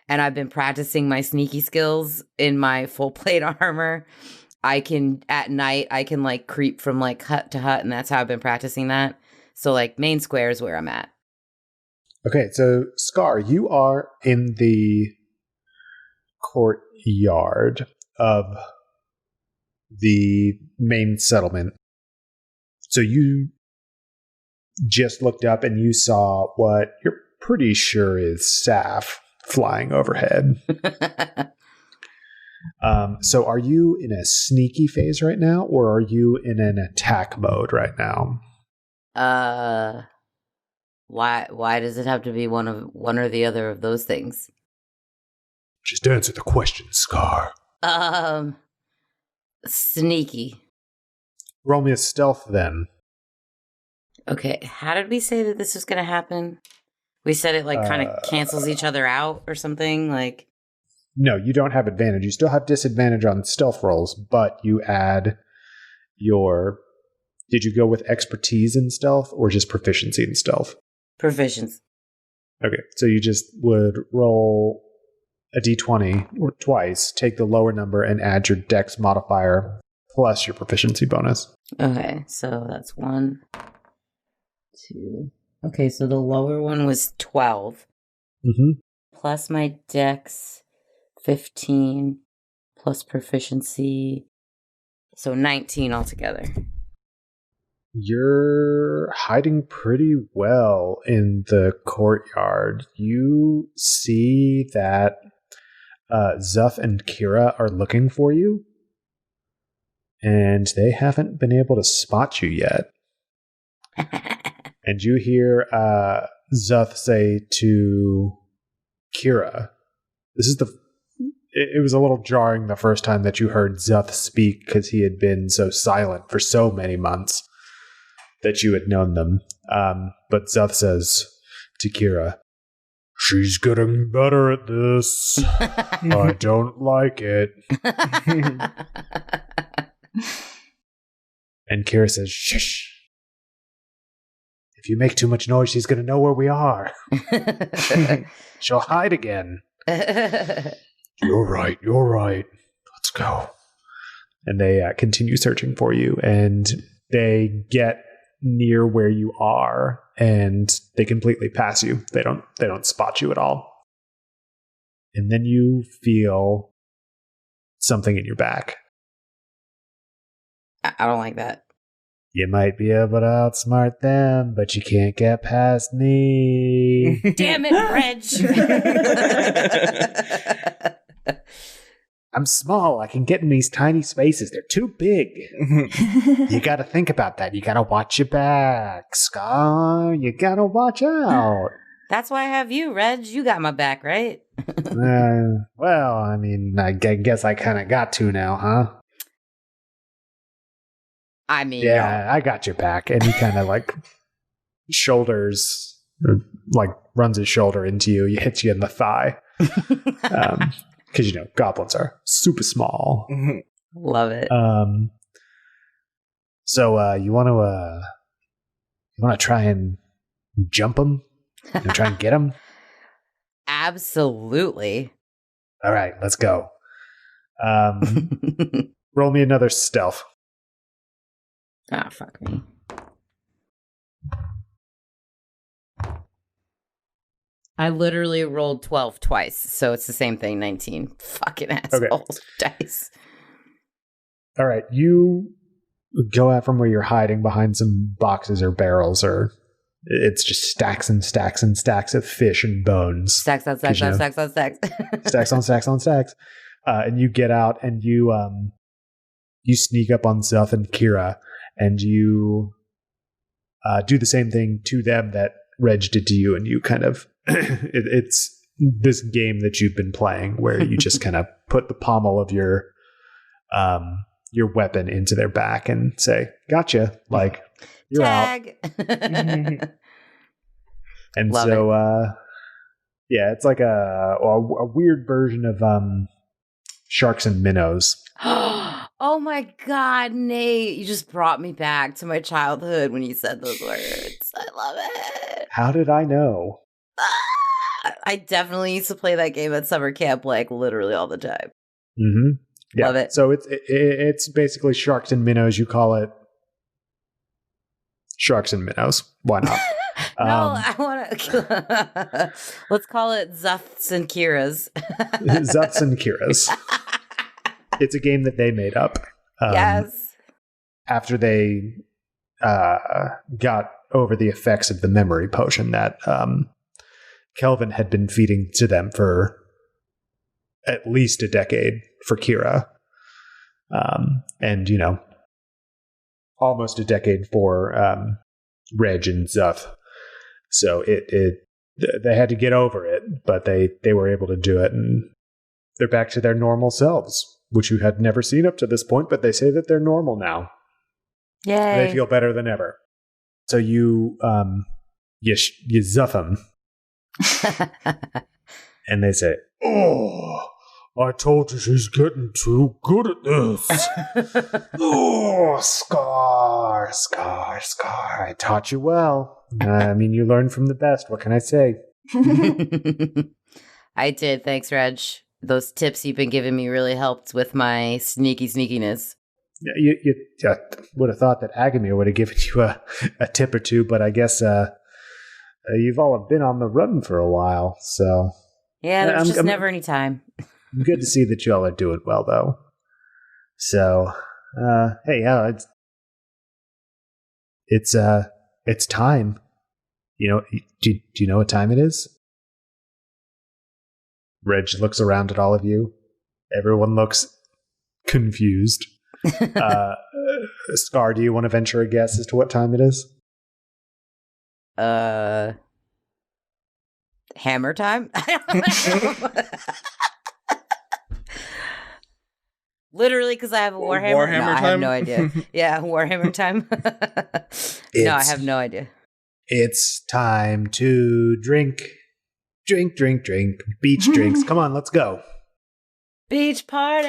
and I've been practicing my sneaky skills in my full plate armor. At night, I can like creep from like hut to hut, and that's how I've been practicing that. So like main square is where I'm at. Okay, so Scar, you are in the courtyard of the main settlement. So you just looked up and you saw what you're pretty sure is Saf flying overhead. So are you in a sneaky phase right now, or are you in an attack mode right now? Why does it have to be one or the other of those things? Just answer the question, Scar. Sneaky. Roll me a stealth then. Okay, how did we say that this was going to happen? We said it like kind of cancels each other out or something like. No, you don't have advantage. You still have disadvantage on stealth rolls, but you add your... Did you go with expertise in stealth or just proficiency in stealth? Proficiency. Okay, so you just would roll a d20 or twice, take the lower number, and add your dex modifier plus your proficiency bonus. Okay, so that's 1, 2. Okay, so the lower one was 12. Mm-hmm. Plus my dex, 15, plus proficiency. So 19 altogether. You're hiding pretty well in the courtyard. You see that Zuff and Kira are looking for you, and they haven't been able to spot you yet. And you hear Zuff say to Kira, it was a little jarring the first time that you heard Zuff speak because he had been so silent for so many months that you had known them. But Zuff says to Kira, "She's getting better at this. I don't like it." And Kira says, "Shh. If you make too much noise, she's going to know where we are. She'll hide again." You're right. Let's go. And they continue searching for you, and they get near where you are, and they completely pass you. They don't spot you at all. And then you feel something in your back. I don't like that. You might be able to outsmart them, but you can't get past me. Damn it, Reg! I'm small. I can get in these tiny spaces. They're too big. You got to think about that. You got to watch your back, Scar. You got to watch out. That's why I have you, Reg. You got my back, right? Well, I mean, I guess I kind of got to now, huh? I mean, yeah, I got your back. And he kind of like runs his shoulder into you. He hits you in the thigh. Because, goblins are super small. Love it. So you want to try and jump them? Try and get them? Absolutely. All right, let's go. Roll me another stealth. Ah, fuck me. I literally rolled 12 twice, so it's the same thing, 19. Fucking asshole dice. All right, you go out from where you're hiding behind some boxes or barrels, or it's just stacks and stacks and stacks of fish and bones. Stacks on stacks on stacks on stacks. Stacks on stacks on stacks. And you get out and you sneak up on Zuff and Kira, and you do the same thing to them that Reg did to you, and you kind of it's this game that you've been playing where you just kind of put the pommel of your weapon into their back and say, "Gotcha!" Like you're Tag. out. And Love so, yeah, it's like a weird version of Sharks and Minnows. Oh my God, Nate. You just brought me back to my childhood when you said those words. I love it. How did I know? I definitely used to play that game at summer camp, like literally all the time. Mm-hmm. Yeah. Love it. So it's basically Sharks and Minnows. You call it Sharks and Minnows. Why not? No, I want to. Let's call it Zuffs and Kira's. Zuffs and Kira's. It's a game that they made up. Yes. After they got over the effects of the memory potion that Kelvin had been feeding to them for at least a decade for Kira. And, almost a decade for Reg and Zuff. So they had to get over it, but they were able to do it, and they're back to their normal selves, which you had never seen up to this point, but they say that they're normal now. Yay. They feel better than ever. So you Zuff them. And they say, "Oh, I told you she's getting too good at this." "Oh, Scar. I taught you well. I mean, you learned from the best. What can I say? I did. Thanks, Reg. Those tips you've been giving me really helped with my sneakiness. You would have thought that Agamir would have given you a tip or two, but I guess you've all been on the run for a while, so... Yeah, there's just never any time. Good to see that y'all are doing well, though. So, hey, yeah, it's time. You know, do you know what time it is? Reg looks around at all of you. Everyone looks confused. Scar, do you want to venture a guess as to what time it is? Hammer time? Literally, because I have a Warhammer. Warhammer no, time? I have no idea. Yeah, Warhammer time. No, I have no idea. It's time to drink. Drink. Beach drinks. Come on, let's go. Beach party!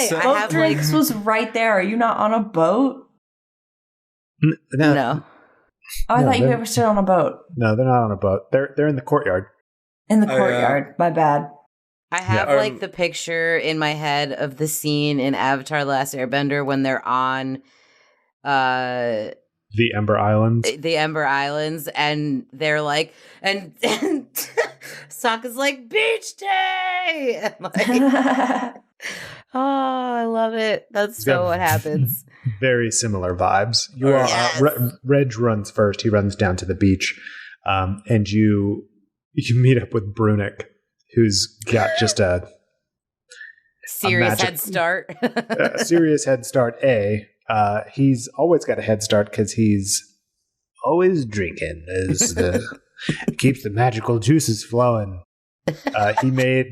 So- I Boat have drinks was right there. Are you not on a boat? No. Oh, I No, thought you they're- ever stood on a boat. No, they're not on a boat. They're in the courtyard. In the Oh, yeah. courtyard. My bad. I have Yeah. like the picture in my head of the scene in Avatar: The Last Airbender when they're on The Ember Islands. the Ember Islands and they're like and Sokka's like beach day and like oh I love it. That's Yeah. so what happens. Very similar vibes. You are Yes. Reg runs first. He runs down to the beach, and you meet up with Brunick, who's got just a Serious magic- head start. a serious head start. He's always got a head start because he's always drinking. Keeps the magical juices flowing. He made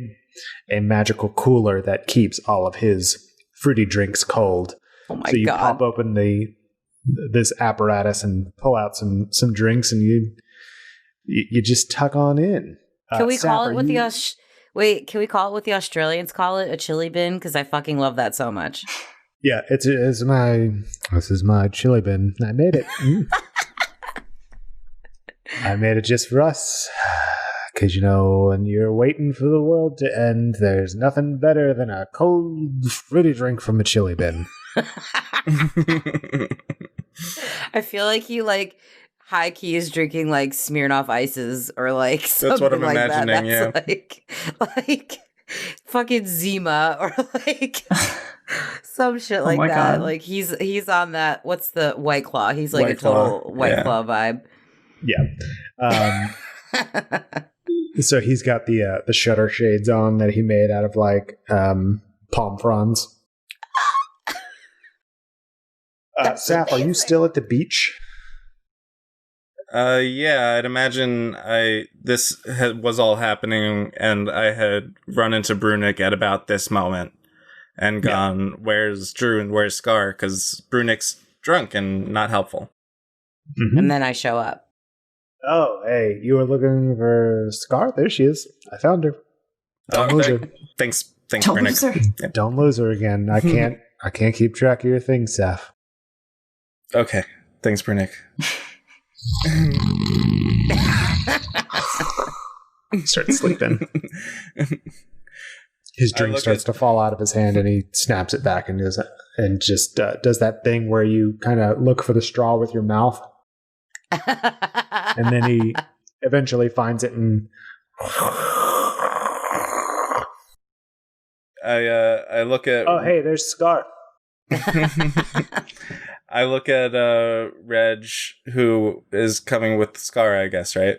a magical cooler that keeps all of his fruity drinks cold. Oh my So you god. pop open this apparatus and pull out some drinks, and you just tuck on in. Can we Sap, call are it what you- can we call it what the Australians call it? A chili bin? Because I fucking love that so much. Yeah, this is my chili bin. I made it. I made it just for us. Because, when you're waiting for the world to end, there's nothing better than a cold, fruity drink from a chili bin. I feel like he high key is drinking like Smirnoff Ices or like something what I'm like imagining, that. That's like fucking Zima or like some shit like my that. God. Like he's on that. What's the White Claw? He's like White a total Claw, White yeah. Claw vibe. Yeah. So he's got the shutter shades on that he made out of like palm fronds. Saf, are you still at the beach? Yeah, I'd imagine this was all happening, and I had run into Brunick at about this moment and gone, "Where's Drew and where's Scar?" Because Brunick's drunk and not helpful. Mm-hmm. And then I show up. Oh, hey, you were looking for Scar? There she is. I found her. Don't lose her. Thanks, Don't Brunick. lose her. Don't lose her again. I can't keep track of your things, Saf. Okay, thanks, Brunick. Starts sleeping. His drink starts to fall out of his hand, and he snaps it back and does that thing where you kind of look for the straw with your mouth, and then he eventually finds it and. I look at. Oh, hey, there's Scar. I look at Reg, who is coming with Scar, I guess, right?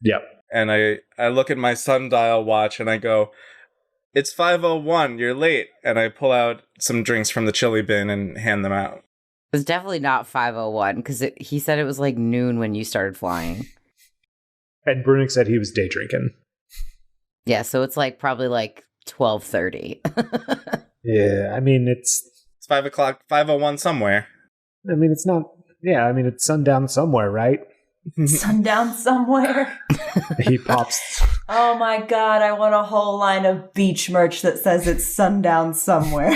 Yep. And I look at my sundial watch and I go, "It's 5:01. You're late." And I pull out some drinks from the chili bin and hand them out. It was definitely not 5:01 because he said it was like noon when you started flying. And Brunick said he was day drinking. Yeah, so it's like probably like 12:30. Yeah, I mean It's 5 o'clock, 5:01 somewhere. it's not. Yeah, I mean it's sundown somewhere, right? Sundown somewhere. He pops. Oh my god, I want a whole line of beach merch that says it's sundown somewhere.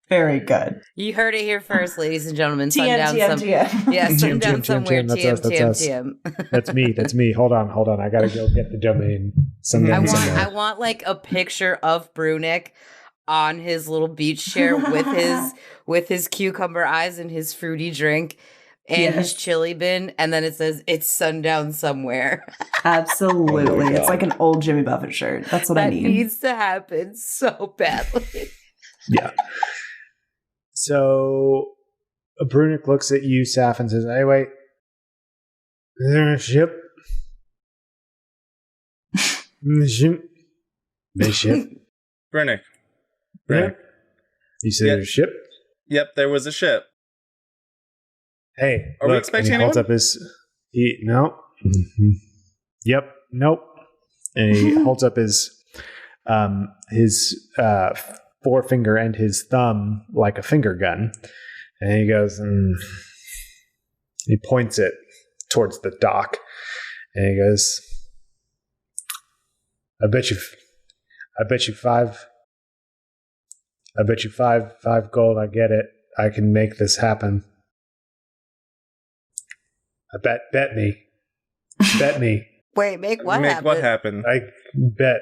Very good. You heard it here first, ladies and gentlemen. TM, Sundown TM. Yeah, sundown TM, somewhere. that's TM, us, that's TM, us. TM. That's me. Hold on. I gotta go get the domain. I want like a picture of Brunick on his little beach chair with his cucumber eyes and his fruity drink and his chili bin, and then it says it's sundown somewhere. Absolutely. It's like an old Jimmy Buffett shirt. That's what I need. That needs to happen so badly. Yeah. So Brunick looks at you, Saf, and says, "Hey, wait. Is there a ship? The ship? Brunick. Yeah. You said there's a ship? Yep, there was a ship. Hey, Are we expecting anyone? Holds up no. Mm-hmm. Yep. Nope. And he holds up his forefinger and his thumb like a finger gun, and he goes and he points it towards the dock, and he goes, I bet you five gold. I get it. I can make this happen. I bet me. Wait, make what happen? What happen? I bet.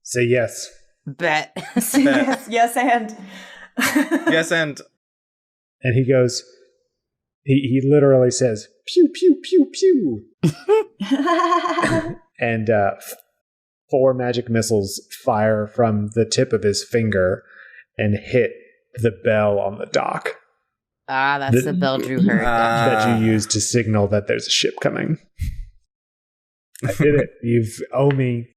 Say yes. Bet. yes, and. Yes, and. And he goes, he literally says, pew, pew, pew, pew. And 4 magic missiles fire from the tip of his finger and hit the bell on the dock. Ah, that's the bell Drew heard. That you use to signal that there's a ship coming. I did it. You owe me.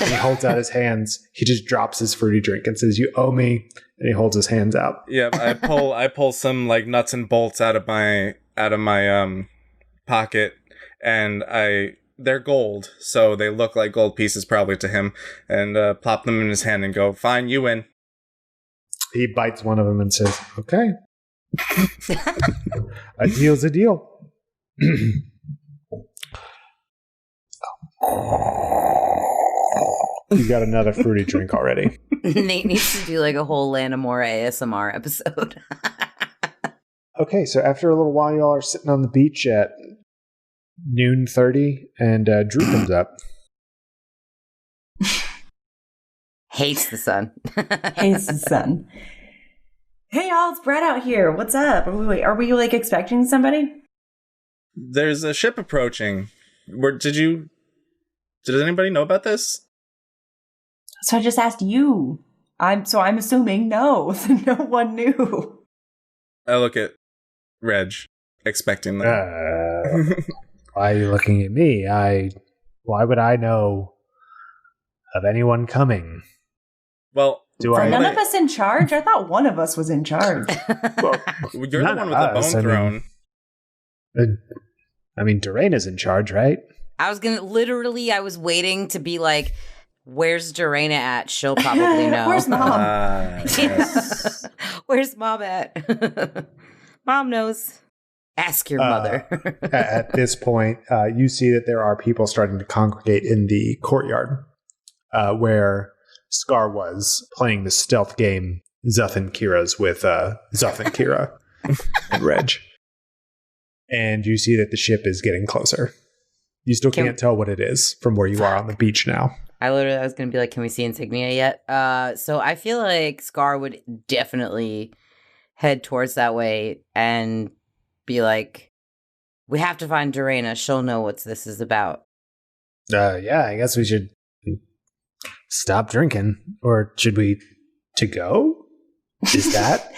And he holds out his hands. He just drops his fruity drink and says, "You owe me." And he holds his hands out. Yeah, I pull some like nuts and bolts out of my pocket, and they're gold, so they look like gold pieces probably to him, and plop them in his hand and go, "Fine, you win." He bites one of them and says, "Okay." A deal's a deal. You got another fruity drink already. Nate needs to do like a whole Lanimora ASMR episode. Okay, so after a little while, y'all are sitting on the beach at 12:30, and Drew comes up. Hates the sun. Hates the sun. Hey y'all, it's Brad out here. What's up? Are we like expecting somebody? There's a ship approaching. Did anybody know about this? So I just asked you. I'm assuming no. No one knew. I look at Reg, expecting them. Why are you looking at me? Why would I know of anyone coming? Well, none of us in charge? I thought one of us was in charge. Well, you're the one with the bone throne. I mean, Dorena's in charge, right? I was waiting to be like, where's Dorena at? She'll probably know. Where's Mom? Yes. Where's Mom at? Mom knows. Ask your mother. At this point, you see that there are people starting to congregate in the courtyard where Scar was playing the stealth game Zuth and Kira's with Zuth and Kira and Reg. And you see that the ship is getting closer. You still can't tell what it is from where you are on the beach now. I was going to be like, can we see insignia yet? So I feel like Scar would definitely head towards that way and be like, we have to find Dorena. She'll know what this is about. Yeah, I guess we should stop drinking. Or should we to go? Is that?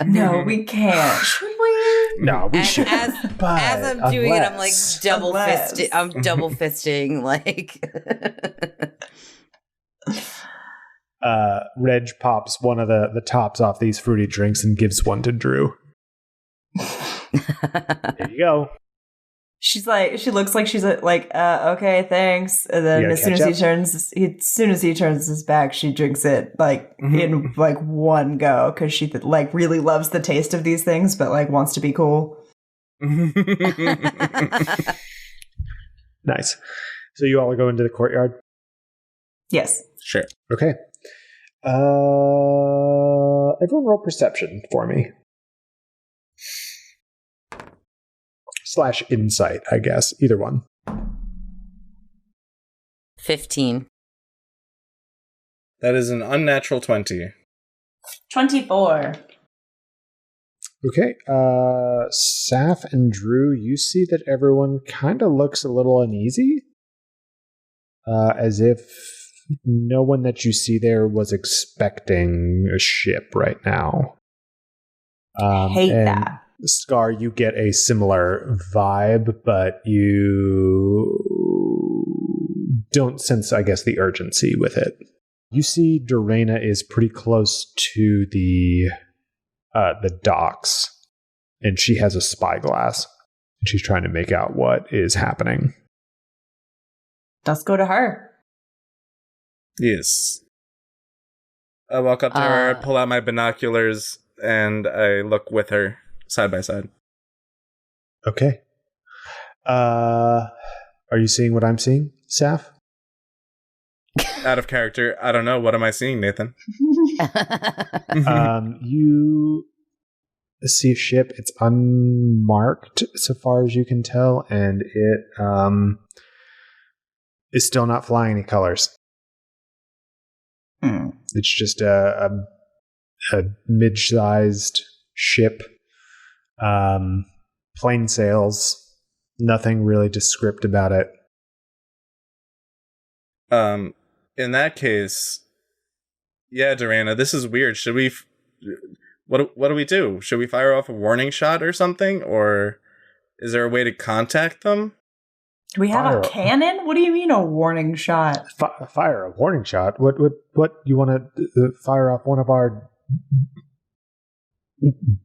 No, we can't. Should we? No, we should. As I'm doing it, I'm like double fisting. I'm double fisting, like. Reg pops one of the tops off these fruity drinks and gives one to Drew. There you go. She looks like she's like, okay, thanks. And then as soon as he turns his back, she drinks it like in like one go because she like really loves the taste of these things, but like wants to be cool. Nice. So you all go into the courtyard? Yes. Sure. Okay. Everyone roll perception for me. / insight, I guess. Either one. 15. That is an unnatural 20. 24. Okay. Saf and Drew, you see that everyone kind of looks a little uneasy. As if no one that you see there was expecting a ship right now. Hate that. Scar, you get a similar vibe, but you don't sense, I guess, the urgency with it. You see Dorena is pretty close to the docks, and she has a spyglass. And she's trying to make out what is happening. Let's go to her. Yes. I walk up to her, pull out my binoculars, and I look with her side by side. Okay. Are you seeing what I'm seeing, Saf? Out of character. I don't know. What am I seeing, Nathan? You see a ship. It's unmarked so far as you can tell, and it is still not flying any colors. It's just a mid-sized ship. Plain sails. Nothing really descript about it. In that case, yeah, Dorena, this is weird. Should we... What do we do? Should we fire off a warning shot or something? Or is there a way to contact them? Do we have a cannon? What do you mean a warning shot? Fire a warning shot? What you want to fire off one of our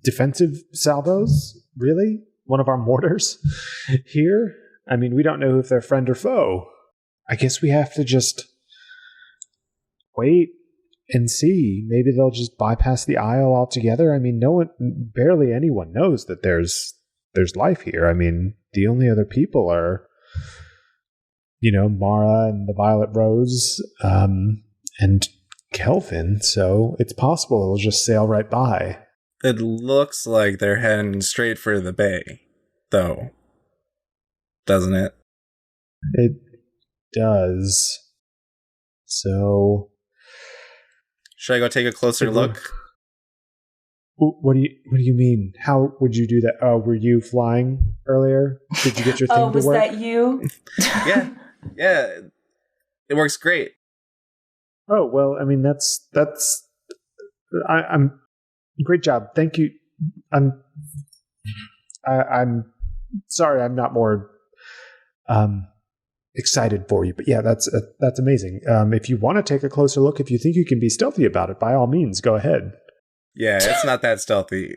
defensive salvos? Really? One of our mortars here? I mean, we don't know if they're friend or foe. I guess we have to just wait and see. Maybe they'll just bypass the isle altogether. I mean, barely anyone knows that there's life here. I mean, the only other people are, Mara and the Violet Rose, and Kelvin. So it's possible it'll just sail right by. It looks like they're heading straight for the bay, though. Doesn't it? It does. So... Should I go take a closer look? What do you mean? How would you do that? Oh, were you flying earlier? Did you get your thing to work? Oh, was that you? Yeah. It works great. Oh, well, I mean, that's I'm great job. Thank you. I'm sorry I'm not more excited for you, but yeah, that's amazing. If you want to take a closer look, if you think you can be stealthy about it, by all means, go ahead. Yeah, it's not that stealthy.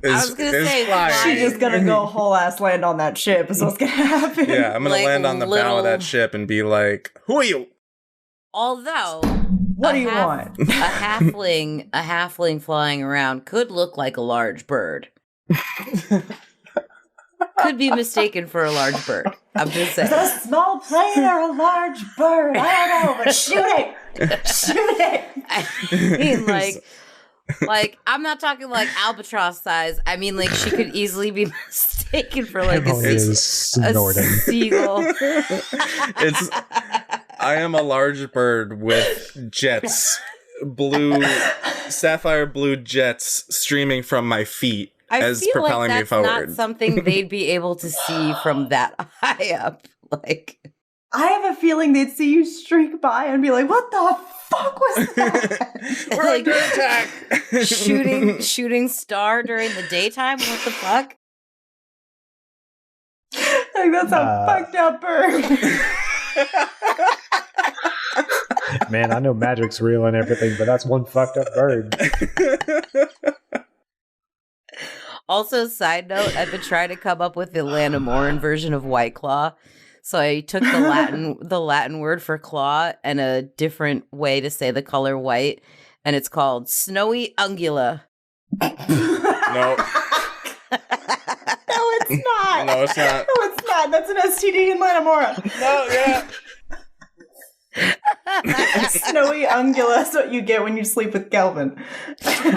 I was going to say, she's just going to go whole ass land on that ship is what's going to happen. Yeah, I'm going to land on the bow of that ship and be like, who are you? Although, what do you want? A halfling flying around could look like a large bird. Could be mistaken for a large bird. I'm just saying. Is it a small plane or a large bird? I don't know, but shoot it! Shoot it! I mean, like I'm not talking like albatross size. I mean, like she could easily be mistaken for like a seagull. I am a large bird with jets, sapphire blue jets streaming from my feet. As propelling me forward. Not something they'd be able to see from that high up. Like, I have a feeling they'd see you streak by and be like, "What the fuck was that?" We're like, under attack. shooting star during the daytime. What the fuck? Like that's a fucked up bird. Man, I know magic's real and everything, but that's one fucked up bird. Also, side note, I've been trying to come up with the Lanimoran version of White Claw. So I took the Latin word for claw and a different way to say the color white, and it's called snowy ungula. No. No, it's not. No, it's not. No, it's not. That's an STD in Lanimora. No, yeah. Snowy Ungula is what you get when you sleep with Kelvin. Man,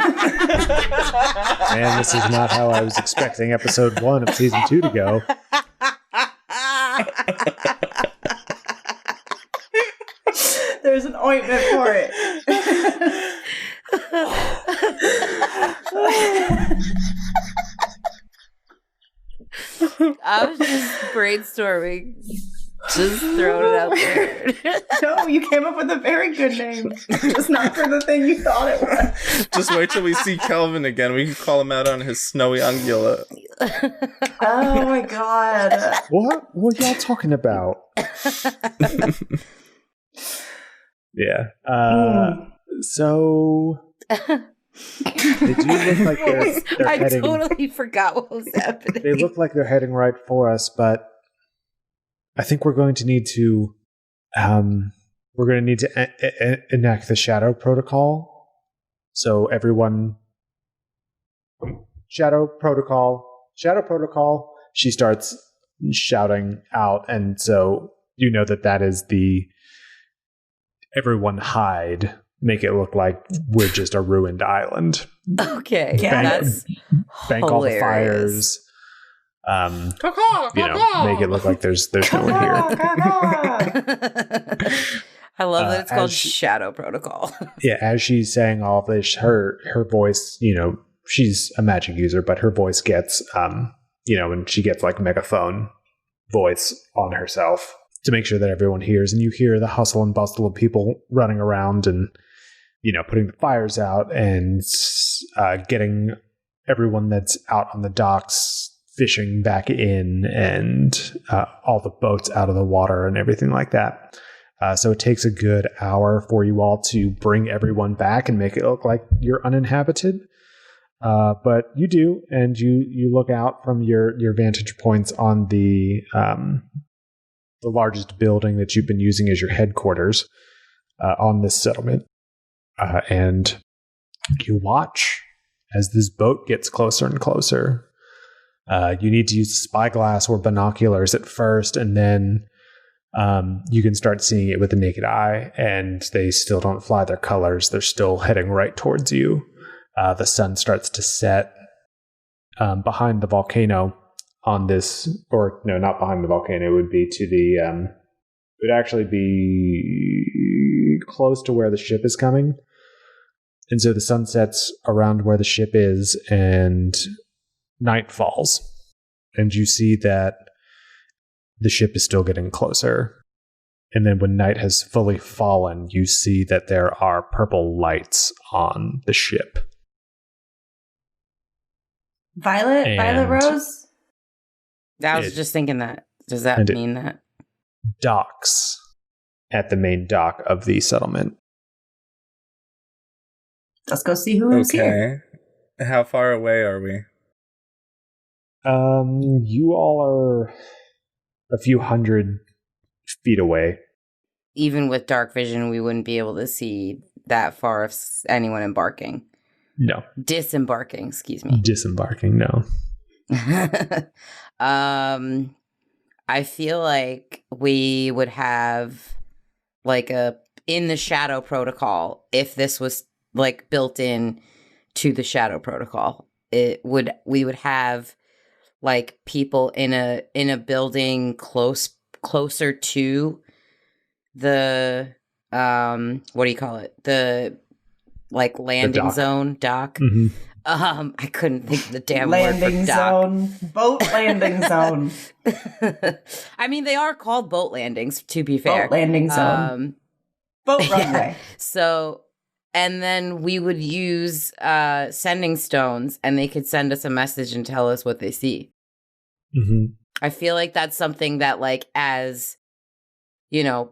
this is not how I was expecting episode 1 of season 2 to go. There's an ointment for it. I was just brainstorming. Just throwing it out there. No, you came up with a very good name. Just not for the thing you thought it was. Just wait till we see Kelvin again. We can call him out on his snowy ungula. Oh my god. What y'all talking about? Yeah. So they do look like they're I heading. totally forgot what was happening. They look like they're heading right for us, but I think we're going to need to enact the shadow protocol. So everyone, shadow protocol. She starts shouting out, and so you know that is the everyone hide. Make it look like we're just a ruined island. Okay, Yeah, that's Bank all the fires. Make it look like there's no one here. I love that it's called Shadow Protocol. Yeah, as she's saying all of this, her voice, she's a magic user, but her voice gets, and she gets like megaphone voice on herself to make sure that everyone hears, and you hear the hustle and bustle of people running around and, putting the fires out and getting everyone that's out on the docks fishing back in and all the boats out of the water and everything like that. So it takes a good hour for you all to bring everyone back and make it look like you're uninhabited. But you do, and you look out from your vantage points on the largest building that you've been using as your headquarters on this settlement. And you watch as this boat gets closer and closer. You need to use spyglass or binoculars at first, and then you can start seeing it with the naked eye, and they still don't fly their colors. They're still heading right towards you. The sun starts to set behind the volcano on this, or no, not behind the volcano. It would be to the, it would actually be close to where the ship is coming. And so the sun sets around where the ship is, and night falls. And you see that the ship is still getting closer. And then when night has fully fallen, you see that there are purple lights on the ship. Violet Rose? I was just thinking that. Does that mean that? Docks at the main dock of the settlement. Let's go see who is here. How far away are we? You all are a few hundred feet away. Even with dark vision, we wouldn't be able to see that far of anyone embarking. No. Disembarking, excuse me. Disembarking, no. I feel like we would have like in the shadow protocol, if this was like built in to the shadow protocol, we would have like people in a building closer to the what do you call it? The like landing zone dock. Mm-hmm. I couldn't think of the damn landing word for dock. zone. Boat landing zone. I mean, they are called boat landings, to be fair. Boat landing zone. Boat runway. So, and then we would use sending stones, and they could send us a message and tell us what they see. Mm-hmm. I feel like that's something that, like, as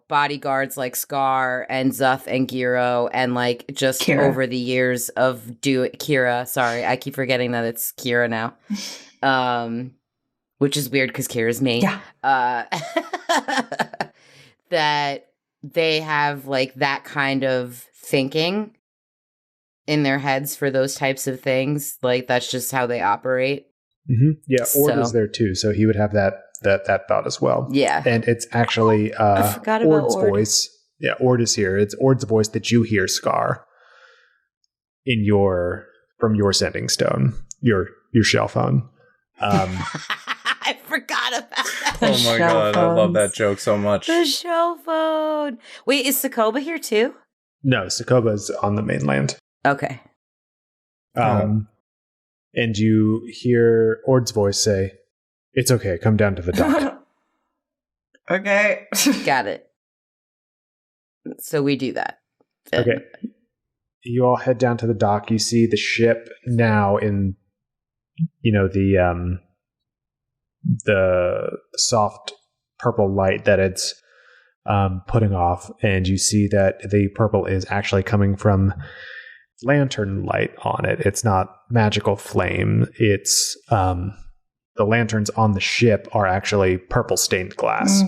bodyguards like Scar and Zuth and Giro, and like just Kira. Over the years of Kira. Sorry, I keep forgetting that it's Kira now. Which is weird because Kira's main. Yeah. That they have like that kind of thinking in their heads for those types of things. Like that's just how they operate. Mm-hmm. Yeah, Ord is there too, so he would have that thought as well. Yeah. And it's actually Ord's voice Yeah, Ord is here. It's Ord's voice that you hear, Scar, from your sending stone, your shell phone. I forgot about that. Oh my god, I love that joke so much. The shell phone. Wait, is Sokoba here too? No, Sokoba's on the mainland. Okay. And you hear Ord's voice say, "It's okay, come down to the dock." Okay. Got it. So we do that. Okay. You all head down to the dock. You see the ship now in, the soft purple light that it's putting off, and you see that the purple is actually coming from lantern light on it. It's not magical flame. It's the lanterns on the ship are actually purple stained glass.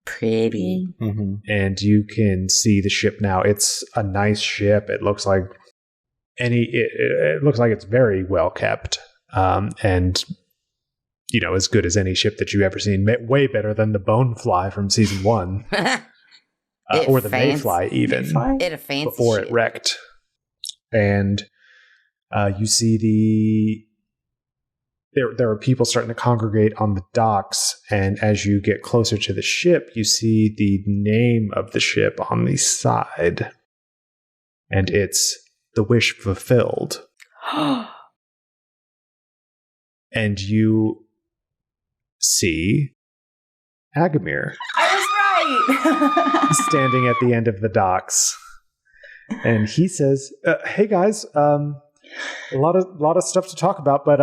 Pretty. Mm-hmm. And you can see the ship now. It's a nice ship. It looks like it looks like it's very well kept, and as good as any ship that you've ever seen. Way better than the Bonefly from season 1, or the Mayfly even. It a fancy before ship. It wrecked. And you see there are people starting to congregate on the docks, and as you get closer to the ship, you see the name of the ship on the side, and it's The Wish Fulfilled. And you see Agamir I was right. standing at the end of the docks, and he says, "Hey guys, a lot of stuff to talk about, but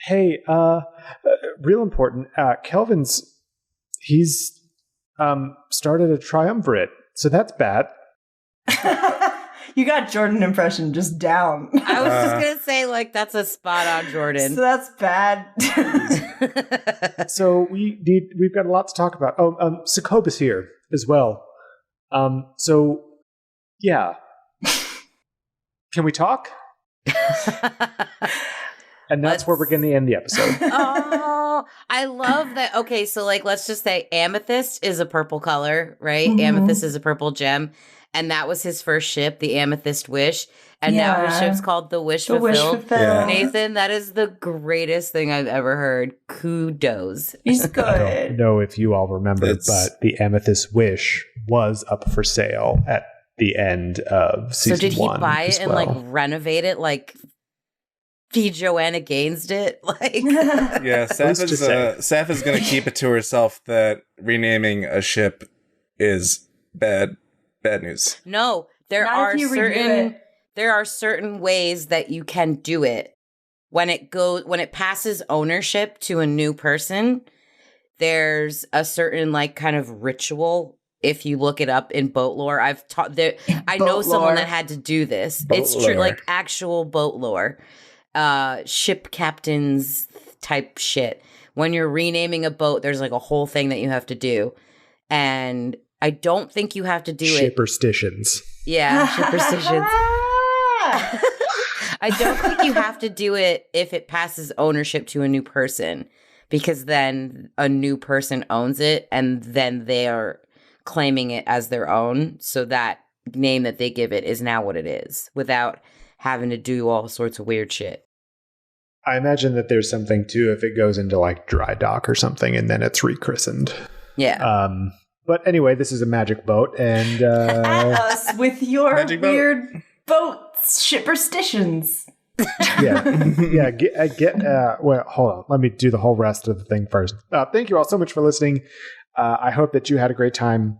hey, real important. He's started a triumvirate, so that's bad." You got Jordan impression just down. I was just gonna say, that's a spot on Jordan. So that's bad. So we've got a lot to talk about. Oh, Sokoba's here as well. So yeah, can we talk? And that's where we're going to end the episode. Oh, I love that. Okay, so let's just say amethyst is a purple color, right? Mhm. Amethyst is a purple gem. And that was his first ship, the Amethyst Wish. And now his ship's called the Wish Fulfilled. Yeah. Nathan, that is the greatest thing I've ever heard. Kudos. He's I don't good. know if you all remember, but the Amethyst Wish was up for sale at the end of season 1. So did he buy it as and well. renovate it Fee Joanna Gaines did? Yeah, Saf is going to keep it to herself that renaming a ship is bad news. No, there Not are if you redo certain ways that you can do it. When it passes ownership to a new person, there's a certain kind of ritual. If you look it up in boat lore, I know someone that had to do this. It's true, actual boat lore. Ship captains type shit. When you're renaming a boat, there's a whole thing that you have to do. And I don't think you have to do Shipperstitions. Yeah, shipperstitions. I don't think you have to do it if it passes ownership to a new person, because then a new person owns it and then they are claiming it as their own. So that name that they give it is now what it is, without having to do all sorts of weird shit. I imagine that there's something too if it goes into dry dock or something and then it's rechristened. Yeah. But anyway, this is a magic boat, and Us with your Magic boat. weird boats, shipperstitions. yeah. Well, hold on. Let me do the whole rest of the thing first. Thank you all so much for listening. I hope that you had a great time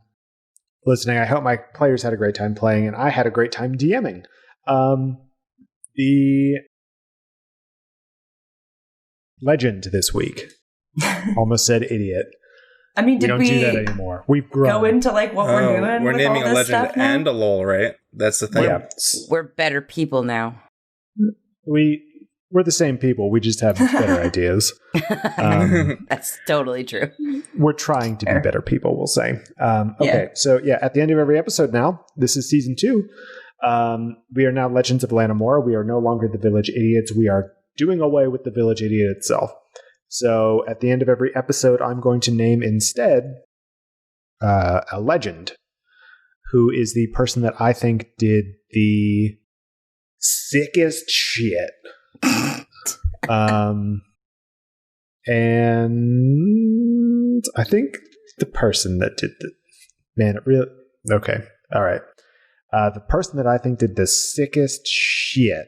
listening. I hope my players had a great time playing, and I had a great time DMing. The legend this week. Almost said idiot. I mean, We did don't we do that anymore. We've grown. go into what we're doing? We're with naming all a this legend stuff now? and a lol, right? That's the thing. Yeah. We're better people now. We're the same people. We just have better ideas. That's totally true. We're trying to be Fair. better people, we'll say. Okay, Yeah. so at the end of every episode now, this is season 2. We are now Legends of Lanimora. We are no longer the Village Idiots. We are doing away with the Village Idiot itself. So at the end of every episode, I'm going to name instead a legend who is the person that I think did the sickest shit. And I think the person that did the man, it really okay. All right. The person that I think did the sickest shit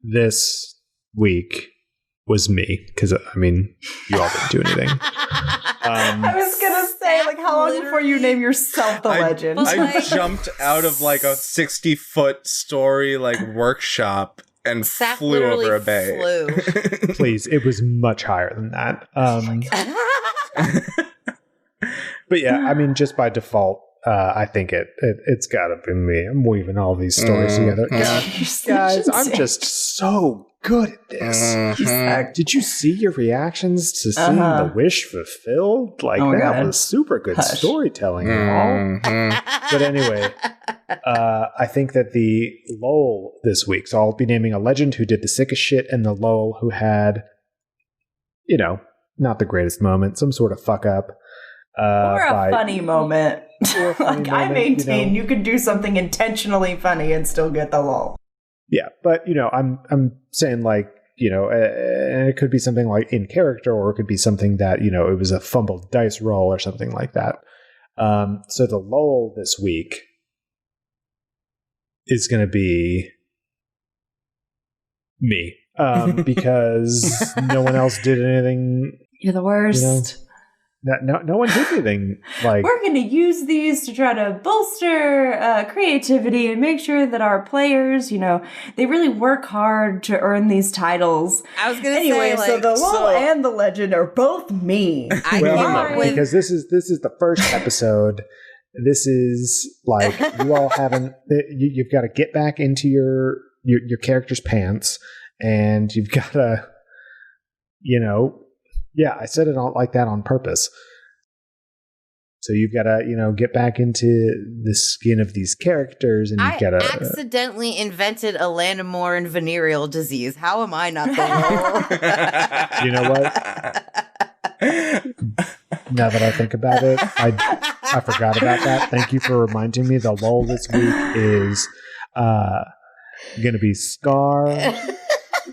this week was me, because I mean, you all didn't do anything. I was gonna say, like, how long before you name yourself the legend? I jumped out of like a 60-foot story like workshop and Saf flew literally over a bay. flew. Please, it was much higher than that. But yeah, I mean, just by default, I think it's got to be me. I'm weaving all these stories together. Guys, I'm just so good at this. Did you see your reactions to seeing the wish fulfilled? Like, that was super good storytelling, y'all. But anyway, I think that the lull this week, so I'll be naming a legend who did the sickest shit and the lull who had, you know, not the greatest moment, some sort of fuck up. Or a funny moment. Or a funny like, moment, I maintain you know. you could do something intentionally funny and still get the lull. Yeah, but, you know, I'm saying, like, you know, and it could be something like in character, or it could be something that, you know, it was a fumbled dice roll or something like that. So the lull this week is going to be me, because no one else did anything. You're the worst. You know, no one did anything. Like, we're going to use these to try to bolster creativity and make sure that our players, you know, they really work hard to earn these titles. I was gonna anyway, say, like, so the lull and the legend are both me. Because this is the first episode. This is like, you all haven't. You've got to get back into your character's pants, and you've got to, you know. Yeah, I said it all like that on purpose. So you've got to, you know, get back into the skin of these characters, and you've got to. I accidentally invented a Lanimora and venereal disease. How am I not the lull? You know what? Now that I think about it, I forgot about that. Thank you for reminding me. The lull this week is going to be Scar.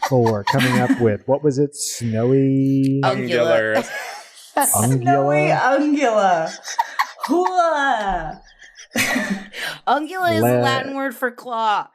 For coming up with, what was it? Snowy Ungula. Snowy Ungula. Hula. Ungula is a Latin word for claw.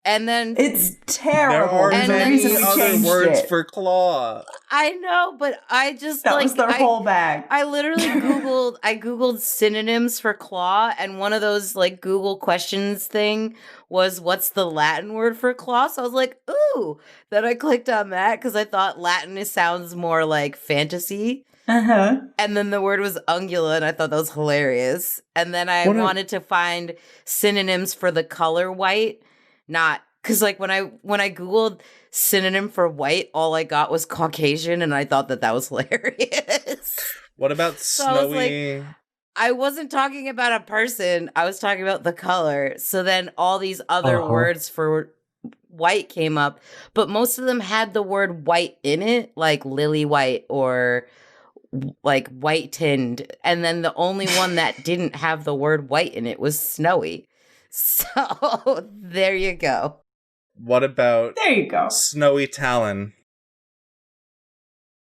And then it's terrible. There are many other words for claw. I know, but I just that was their whole bag. I literally Googled synonyms for claw, and one of those like Google questions thing was what's the Latin word for claw? So I was like, ooh. Then I clicked on that because I thought Latin sounds more like fantasy. Uh-huh. And then the word was ungula, and I thought that was hilarious. And then I wanted to find synonyms for the color white. Not because, like, when I Googled synonym for white, all I got was Caucasian, and I thought that was hilarious. What about snowy? I wasn't talking about a person. I was talking about the color. So then all these other words for white came up, but most of them had the word white in it, like lily white or like white-tinned. And then the only one that didn't have the word white in it was snowy. So there you go. What about there you go. Snowy Talon?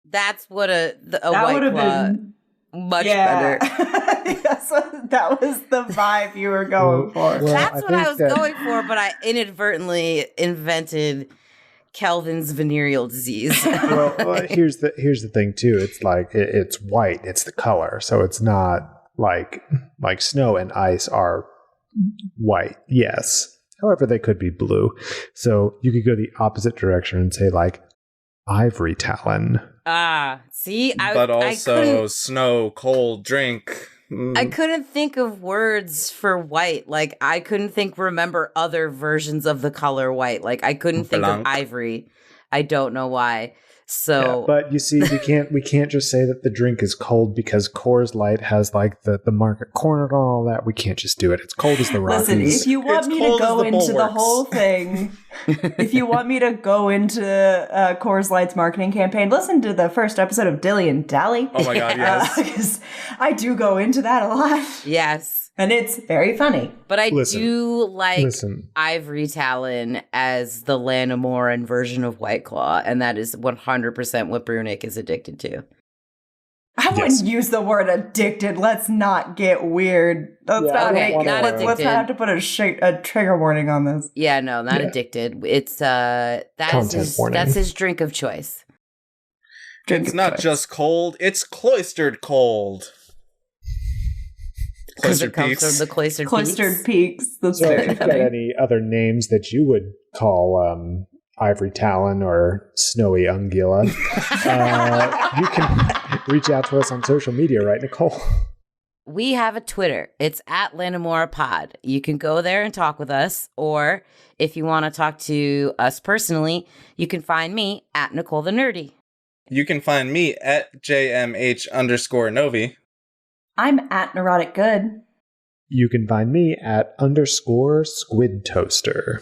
That's what a white claw been much better. That was the vibe you were going for. Well, that's what I was going for, but I inadvertently invented Kelvin's venereal disease. well, here's the thing too. It's like it's white. It's the color, so it's not like snow and ice are white, yes. However, they could be blue. So you could go the opposite direction and say like ivory talon. See, but also snow, cold, drink. I couldn't think of words for white. Like I couldn't remember other versions of the color white. Like I couldn't think of ivory. I don't know why. So, but you see, we can't just say that the drink is cold because Coors Light has like the market cornered on all that. We can't just do it. It's cold as the Rockies. Listen, if you want me to go into the whole thing, if you want me to go into Coors Light's marketing campaign, listen to the first episode of Dilly and Dally. Oh my God, yes. Because I do go into that a lot. yes. And it's very funny. But I do like Ivory Talon as the Lanimora version of White Claw, and that is 100% what Brunick is addicted to. I wouldn't use the word addicted. Let's not get weird. Let's not addicted. Let's not have to put a trigger warning on this. Yeah, no, not addicted. It's that's his drink of choice. It's not just cold, it's cloistered cold. Because it comes from the cloistered peaks. That's so if you've got any other names that you would call Ivory Talon or Snowy Ungula, you can reach out to us on social media, right, Nicole? We have a Twitter. It's at Lanimora Pod. You can go there and talk with us, or if you want to talk to us personally, you can find me at Nicole the Nerdy. You can find me at JMH_Novi. I'm at Neurotic Good. You can find me at _Squid Toaster.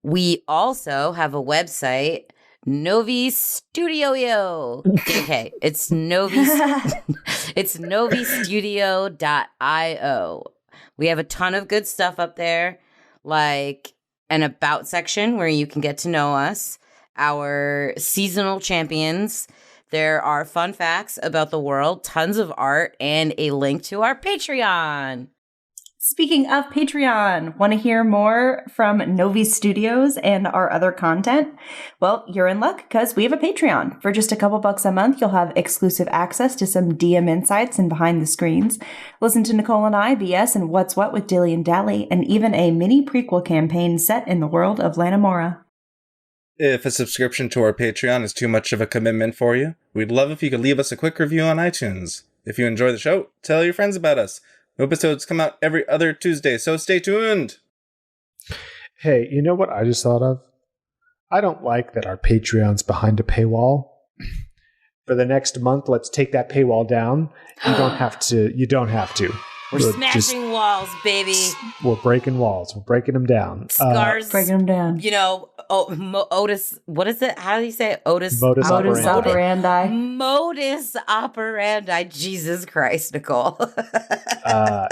We also have a website, Novi Studio. Okay, it's it's novistudio.io. We have a ton of good stuff up there, like an about section where you can get to know us, our seasonal champions. There are fun facts about the world, tons of art, and a link to our Patreon. Speaking of Patreon, want to hear more from Novi Studios and our other content? Well, you're in luck because we have a Patreon. For just a couple bucks a month, you'll have exclusive access to some DM insights and behind the screens. Listen to Nicole and I BS and What's What with Dilly and Dally, and even a mini prequel campaign set in the world of Lanimora. If a subscription to our Patreon is too much of a commitment for you, we'd love if you could leave us a quick review on iTunes. If you enjoy the show, tell your friends about us. New episodes come out every other Tuesday, so stay tuned. Hey, you know what I just thought of? I don't like that our Patreon's behind a paywall. For the next month, let's take that paywall down. You don't have to. We're smashing walls, baby. We're breaking walls. We're breaking them down. Breaking them down. You know, Otis, what is it? How do you say it? Modus operandi. Modus operandi. Jesus Christ, Nicole.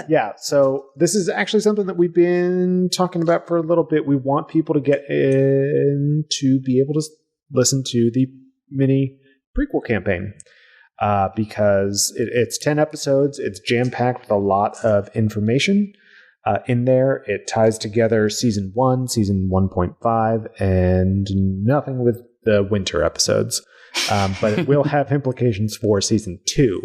Yeah, so this is actually something that we've been talking about for a little bit. We want people to get in to be able to listen to the mini prequel campaign. Because it's 10 episodes. It's jam-packed with a lot of information in there. It ties together Season 1, Season 1.5, and nothing with the winter episodes. But it will have implications for Season 2.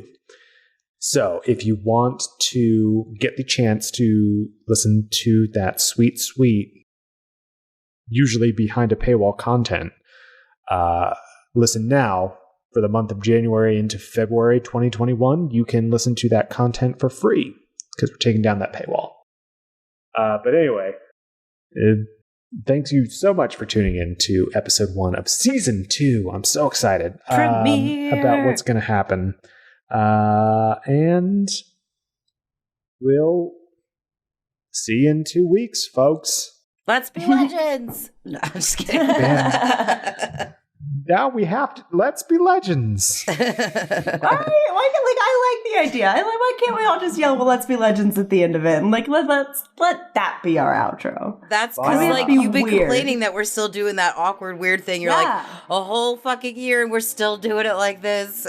So if you want to get the chance to listen to that sweet, usually behind a paywall content, listen now. For the month of January into February 2021, you can listen to that content for free because we're taking down that paywall. But anyway, thanks you so much for tuning in to episode 1 of season 2. I'm so excited about what's going to happen. And we'll see you in 2 weeks, folks. Let's be legends. No, I'm just kidding. Now we have to. Let's be legends. I like the idea. Why can't we all just yell, "Well, let's be legends" at the end of it, and let that be our outro. That's because you've been complaining that we're still doing that awkward, weird thing. You're like a whole fucking year, and we're still doing it like this.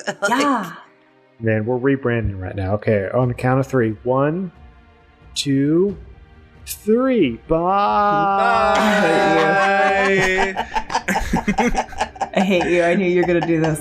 Man, we're rebranding right now. Okay, on the count of 3. 1, 2, 3. Bye. I hate you. I knew you were going to do this.